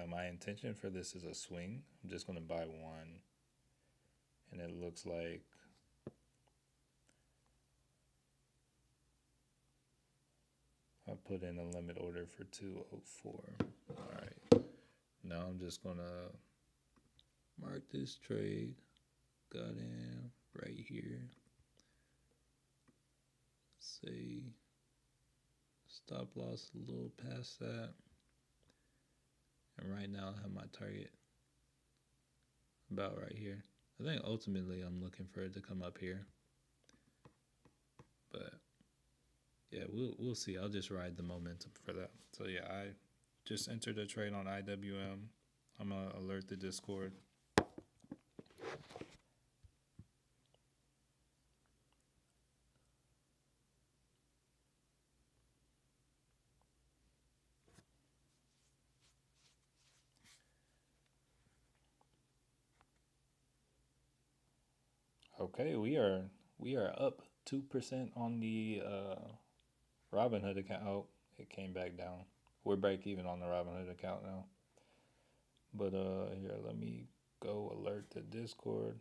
my intention for this is a swing. I'm just going to buy one. And it looks like I put in a limit order for 204. All right. Now I'm just going to mark this trade. Got in right here. Say stop loss a little past that. And right now I have my target about right here. I think ultimately I'm looking for it to come up here. But yeah, we'll see. I'll just ride the momentum for that. So yeah, I just entered a trade on IWM. I'm gonna alert the Discord. Okay, we are up 2% on the Robinhood account. Oh, it came back down. We're break even on the Robinhood account now. But here, let me go alert the Discord.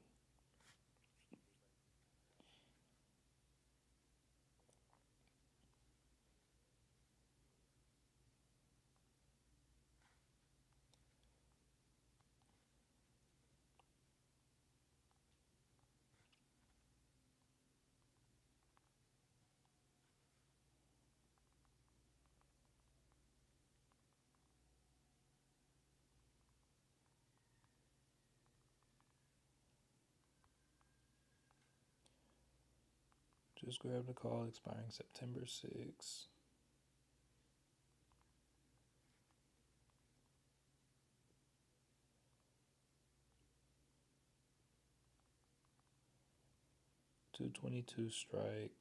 Just grab the call expiring September 6th. $222 strike.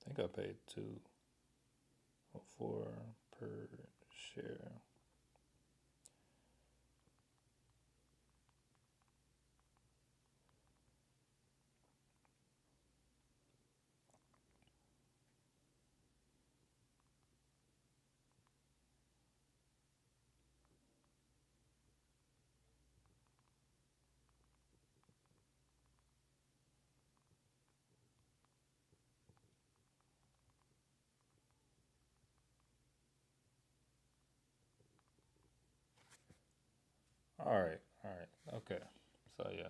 I think I paid $204 per share. All right. Okay. So yeah.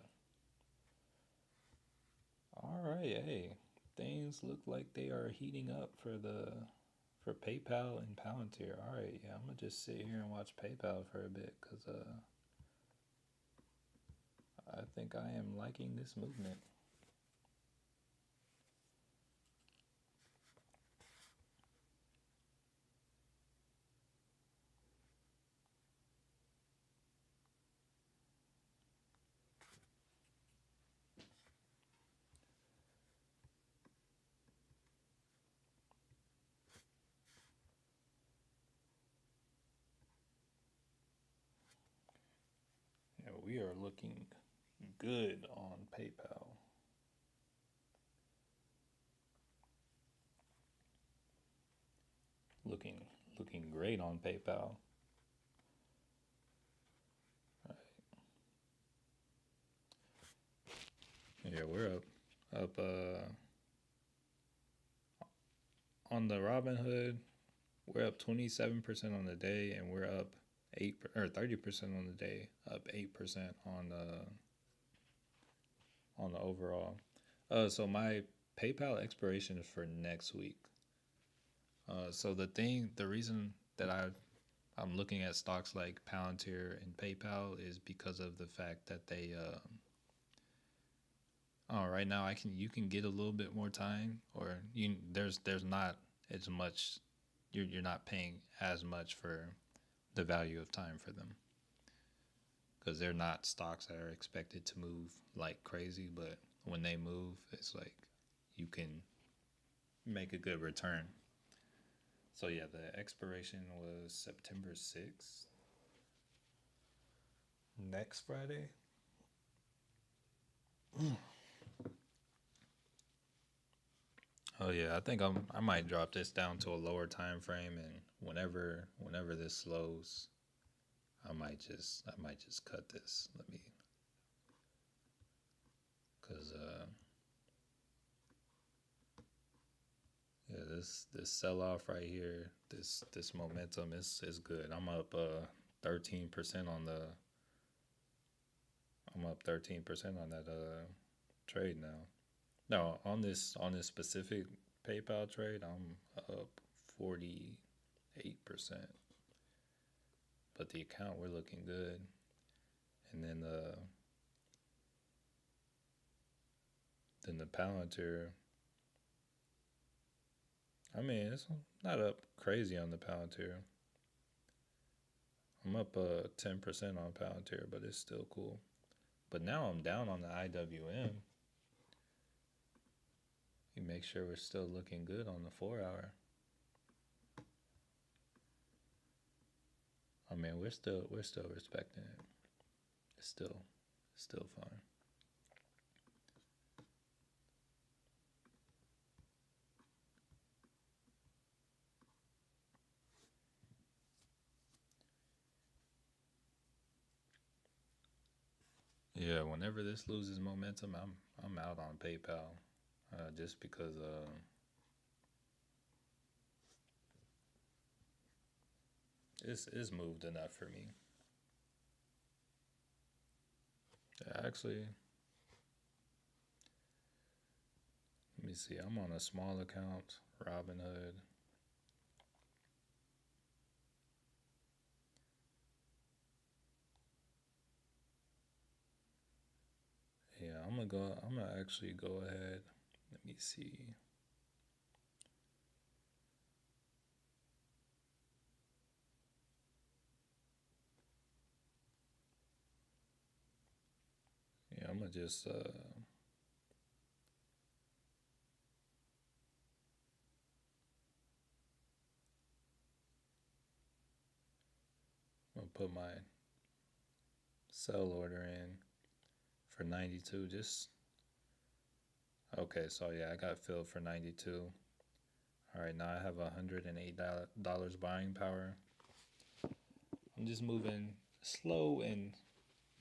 All right. Hey, things look like they are heating up for PayPal and Palantir. All right. Yeah, I'm gonna just sit here and watch PayPal for a bit because I think I am liking this movement. Yeah, we are looking good on PayPal. Looking great on PayPal. Yeah, we're up on the Robinhood. We're up 27% on the day, and we're up 30% on the day. Up 8% on the overall. So my PayPal expiration is for next week. So the reason that I'm looking at stocks like Palantir and PayPal is because of the fact that they right now you can get a little bit more time, or there's not as much, you're not paying as much for the value of time for them, because they're not stocks that are expected to move like crazy, but when they move, it's like you can make a good return. So yeah, the expiration was September 6th. Next Friday. Oh yeah, I think I might drop this down to a lower time frame, and whenever this slows, I might just cut this. Let me, cause yeah, this sell off right here, this momentum is good. I'm up 13% on the I'm up 13% on that trade now. No, on this specific PayPal trade, I'm up 48%. But the account, we're looking good. And then the Palantir, I mean, it's not up crazy on the Palantir. I'm up 10% on Palantir, but it's still cool. But now I'm down on the IWM. You make sure we're still looking good on the 4 hour. I mean, we're still respecting it. It's still fine. Yeah, whenever this loses momentum, I'm out on PayPal, just because it's moved enough for me. Actually, let me see. I'm on a small account, Robinhood. Yeah, I'm gonna go. I'm gonna actually go ahead. Let me see. Yeah, I'm gonna just I'm gonna put my sell order in for 92. Just okay. So yeah, I got filled for 92. All right, now I have $108 buying power. I'm just moving slow and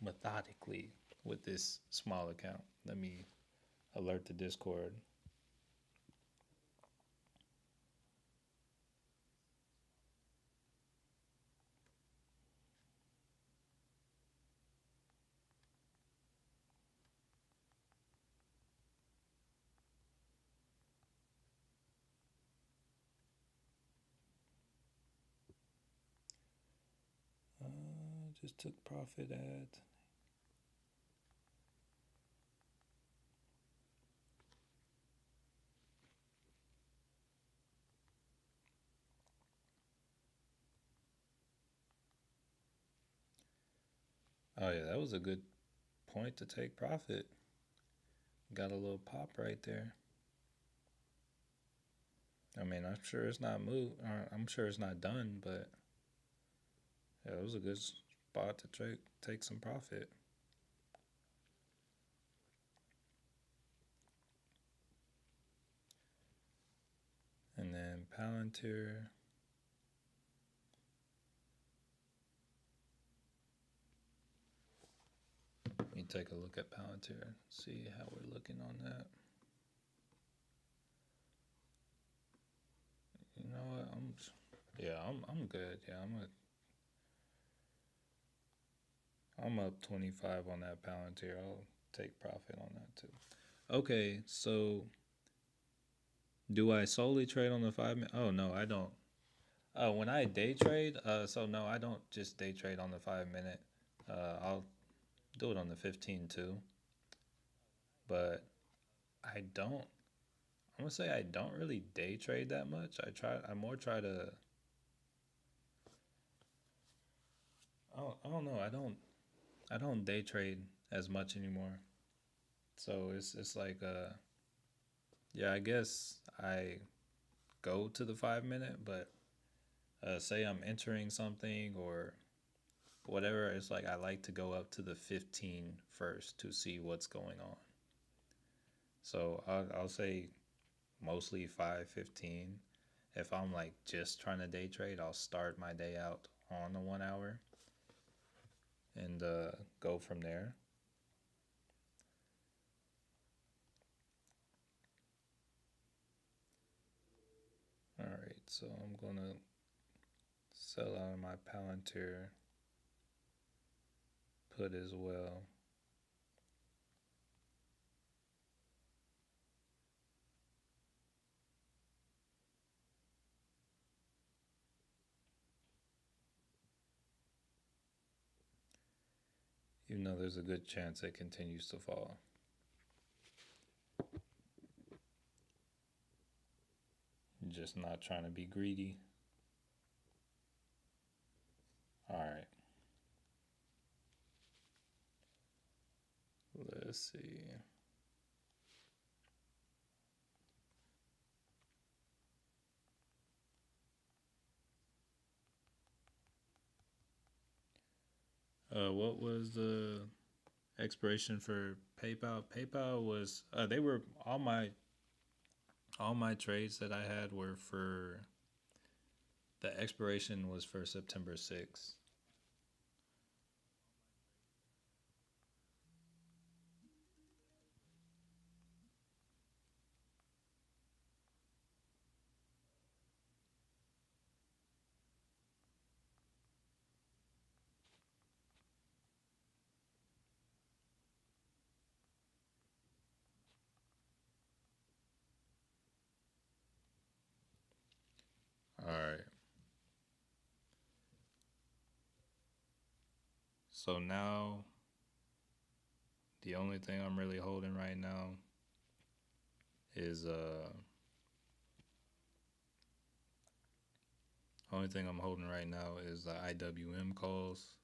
methodically with this small account. Let me alert the Discord. Just took profit at. Oh yeah, that was a good point to take profit. Got a little pop right there. I mean, I'm sure it's not moved. I'm sure it's not done, but yeah, it was a good spot to take some profit. And then Palantir. Let me take a look at Palantir. See how we're looking on that. You know what? I'm good. Yeah, I'm up 25 on that Palantir. I'll take profit on that too. Okay, so do I solely trade on the 5 minute? Oh no, I don't. When I day trade, so no, I don't just day trade on the 5 minute. I'll do it on the 15 too, but I don't. I'm gonna say I don't really day trade that much. I more try to. I don't know. I don't day trade as much anymore. So it's like yeah, I guess I go to the 5 minute, but say I'm entering something or whatever, it's like I like to go up to the 15 first to see what's going on. So I'll say mostly 5:15. If I'm like just trying to day trade, I'll start my day out on the 1 hour and go from there. All right, so I'm gonna sell out of my Palantir put as well. Even though there's a good chance it continues to fall. Just not trying to be greedy. All right. Let's see. What was the expiration for PayPal? PayPal was they were all my trades that I had were for the expiration was for September 6th. All right. So now the only thing I'm really holding right now is only thing I'm holding right now is the IWM calls.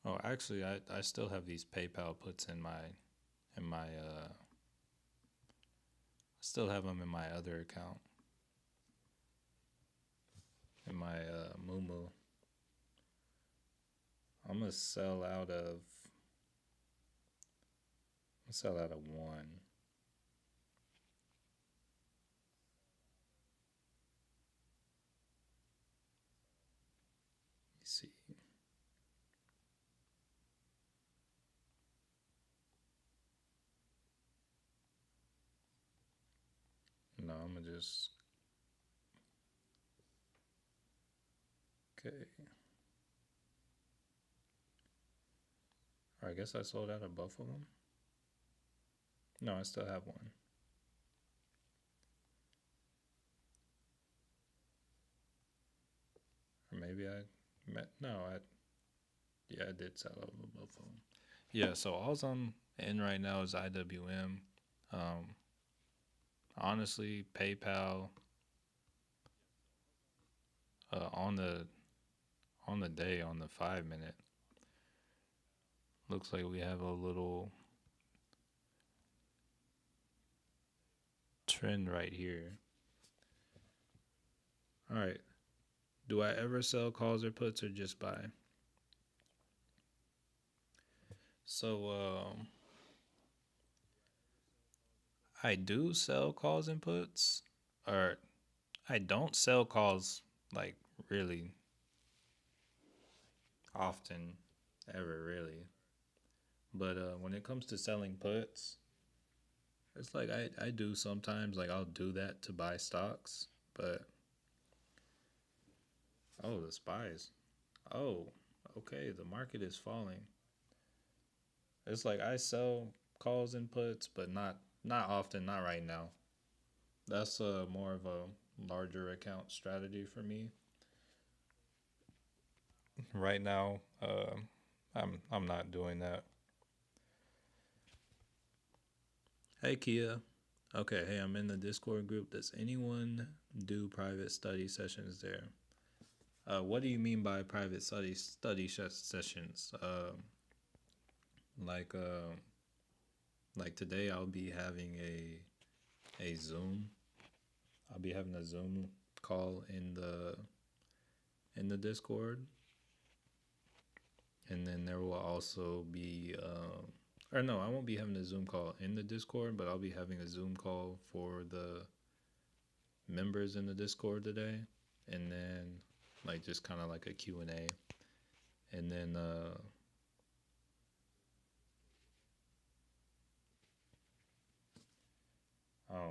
Oh, actually, I still have these PayPal puts in my I still have them in my other account in my Moomoo. I'm gonna sell out of one. You see, no, I'm gonna just okay. Or I guess I sold out of both of them. No, I still have one. Or maybe I met. No, I yeah, I did sell out of both of them. Yeah, so all I'm in right now is IWM. Um, Honestly, PayPal on the day on the 5 minute looks like we have a little trend right here. All right. Do I ever sell calls or puts or just buy? So I do sell calls and puts, or I don't sell calls like really often, ever really. But when it comes to selling puts, it's like I do sometimes. Like I'll do that to buy stocks, but oh, the spies. Oh, okay. The market is falling. It's like I sell calls and puts, but not often. Not right now. That's more of a larger account strategy for me. Right now, I'm not doing that. Hey Kia. Okay, hey, I'm in the Discord group. Does anyone do private study sessions there? What do you mean by private sessions? Like uh, like today, I'll be having a Zoom. I'll be having a Zoom call in the Discord, and then there will also be or no, I won't be having a Zoom call in the Discord, but I'll be having a Zoom call for the members in the Discord today, and then like just kind of like a Q&A, and then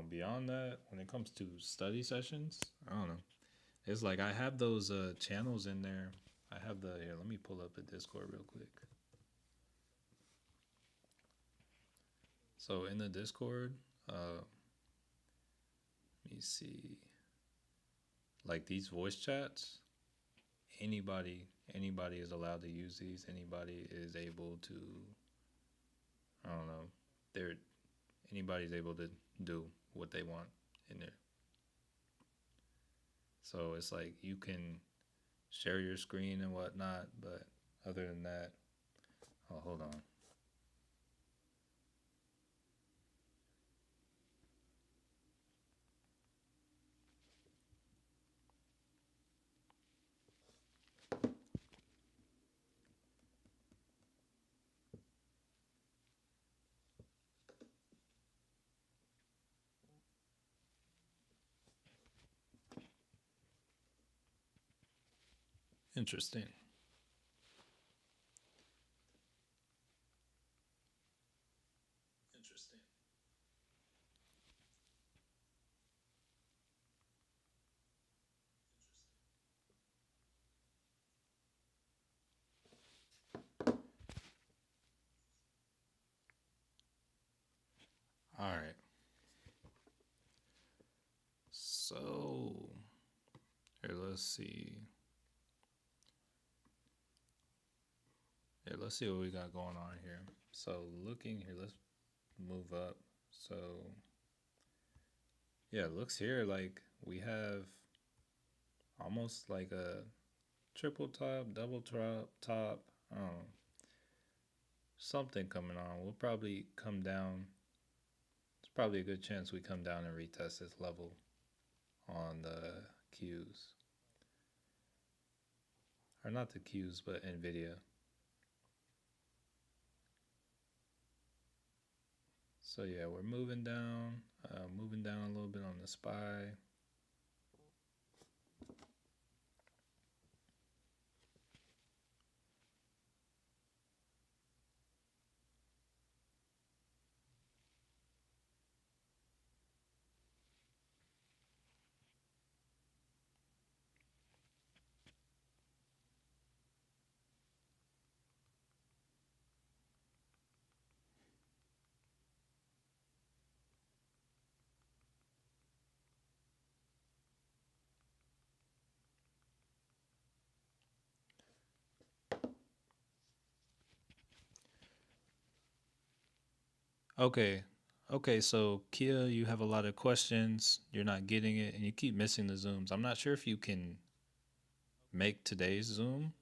beyond that, when it comes to study sessions, I don't know. It's like I have those channels in there. I have the here. Let me pull up the Discord real quick. So in the Discord, let me see. Like these voice chats, anybody is allowed to use these. Anybody is able to. I don't know. They're anybody's able to do what they want in there. So it's like you can share your screen and whatnot, but other than that, oh, hold on. Interesting. All right. So here, let's see. Yeah, let's see what we got going on here. So looking here, let's move up. So yeah, it looks here like we have almost like a triple top, double top, something coming on. We'll probably come down. It's probably a good chance we come down and retest this level on the Qs. Or not the Qs, but Nvidia. So yeah, we're moving down a little bit on the SPY. Okay. Okay, so Kia, you have a lot of questions. You're not getting it, and you keep missing the zooms. I'm not sure if you can make today's zoom,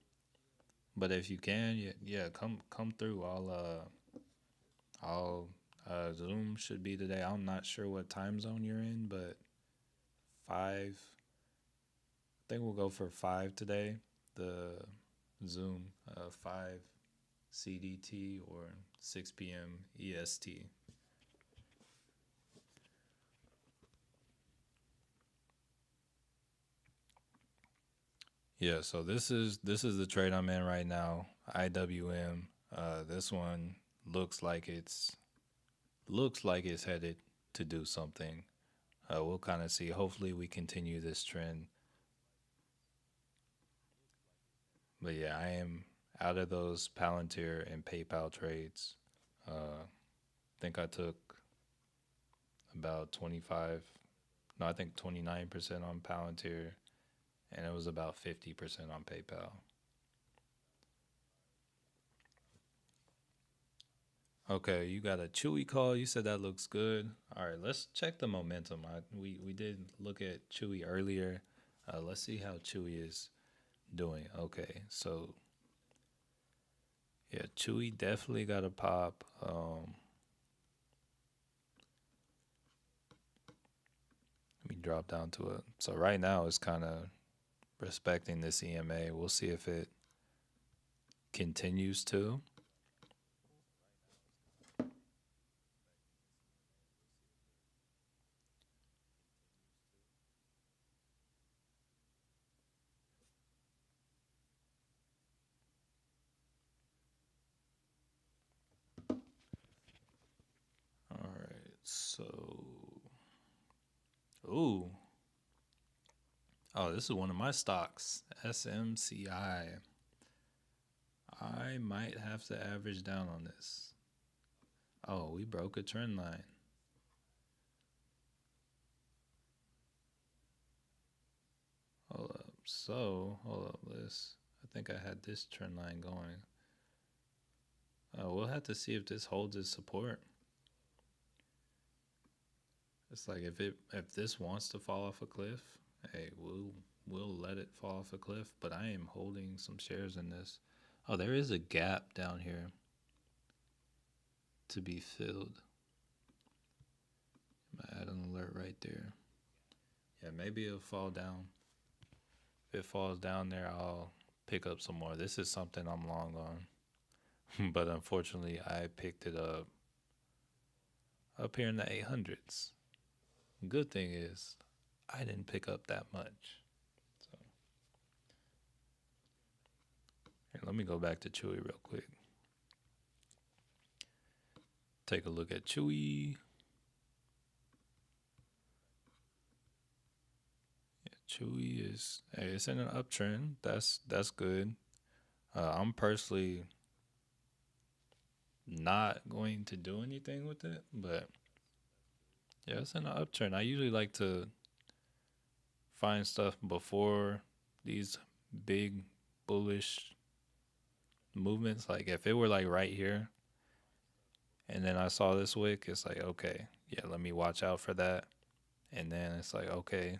but if you can, yeah, come through. I'll Zoom should be today. I'm not sure what time zone you're in, but 5. I think we'll go for 5 today. The Zoom 5 CDT or 6 p.m. EST. Yeah, so this is the trade I'm in right now. IWM. This one looks like it's headed to do something. We'll kind of see. Hopefully, we continue this trend. But yeah, I am out of those Palantir and PayPal trades. I think I took about 25. No, I think 29% on Palantir, and it was about 50% on PayPal. Okay, you got a Chewy call. You said that looks good. All right, let's check the momentum. We did look at Chewy earlier. Let's see how Chewy is doing. Okay, so yeah, Chewy definitely got a pop. Let me drop down to it. So right now it's kind of respecting this EMA. We'll see if it continues to. All right, so ooh, oh, this is one of my stocks, SMCI. I might have to average down on this. Oh, we broke a trend line. Hold up, this. I think I had this trend line going. We'll have to see if this holds its support. It's like if this wants to fall off a cliff, hey, we'll let it fall off a cliff. But I am holding some shares in this. Oh, there is a gap down here to be filled. I'm gonna add an alert right there. Yeah, maybe it'll fall down. If it falls down there, I'll pick up some more. This is something I'm long on, but unfortunately, I picked it up here in the 800s. Good thing is, I didn't pick up that much. So let me go back to Chewy real quick. Take a look at Chewy. Yeah, Chewy is, hey, it's in an uptrend. That's good. I'm personally not going to do anything with it, but yeah, it's in an uptrend. I usually like to find stuff before these big bullish movements. Like if it were like right here and then I saw this wick, it's like, okay, yeah, let me watch out for that. And then it's like, okay,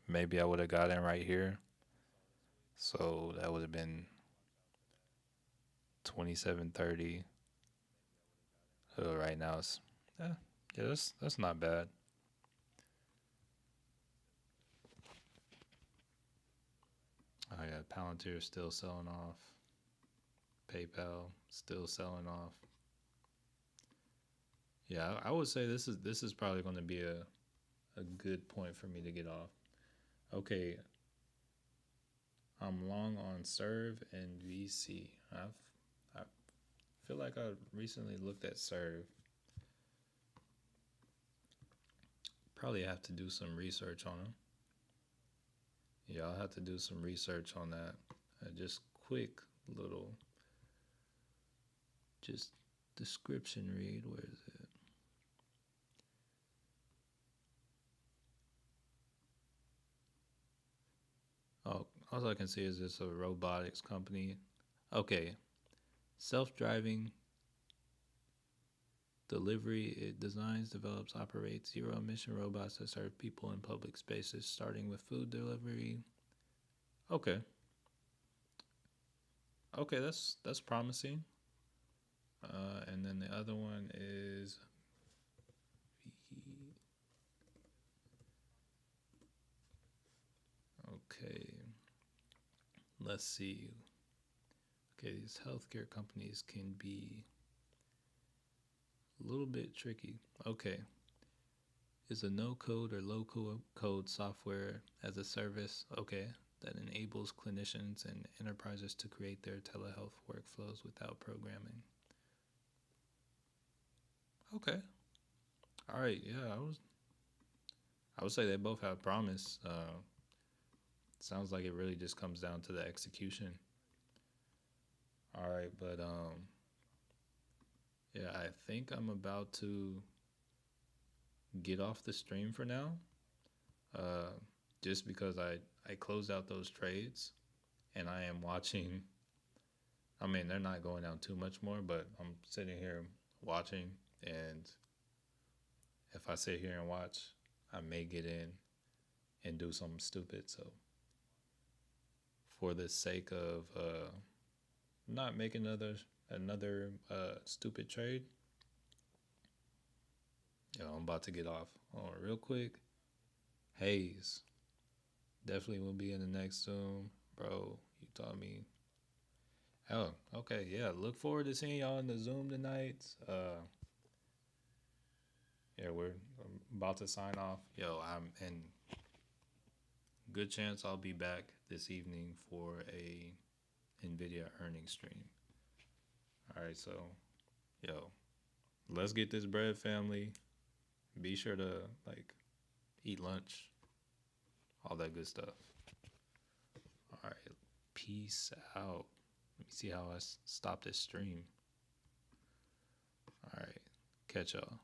maybe I would have got in right here. So that would have been 27.30. Right now it's yeah, that's not bad. Oh yeah, Palantir still selling off. PayPal still selling off. Yeah, I would say this is probably going to be a good point for me to get off. Okay, I'm long on Serve and VC. I feel like I recently looked at Serve. Probably have to do some research on them. Yeah, I'll have to do some research on that. Just quick little just description read. Where is it? Oh, all I can see is it's a robotics company. Okay, self-driving delivery. It designs, develops, operates zero-emission robots that serve people in public spaces, starting with food delivery. Okay, okay, that's promising. And then the other one is okay. Let's see. Okay, these healthcare companies can be a little bit tricky. Okay, is a no-code or low-code software as a service. Okay, that enables clinicians and enterprises to create their telehealth workflows without programming. Okay. All right. Yeah, I would say they both have promise. Sounds like it really just comes down to the execution. All right, but yeah, I think I'm about to get off the stream for now. Uh, just because I closed out those trades and I am watching. I mean, they're not going down too much more, but I'm sitting here watching, and if I sit here and watch, I may get in and do something stupid. So, for the sake of not making another stupid trade, I'm about to get off. Oh, real quick, Hayes definitely will be in the next Zoom, bro. You taught me. Oh, okay, yeah. Look forward to seeing y'all in the Zoom tonight. Yeah, I'm about to sign off. I'm in good chance I'll be back this evening for a Nvidia earnings stream. All right, so yo, let's get this bread, family. Be sure to eat lunch, all that good stuff. All right, peace out. Let me see how I stop this stream. All right, catch y'all.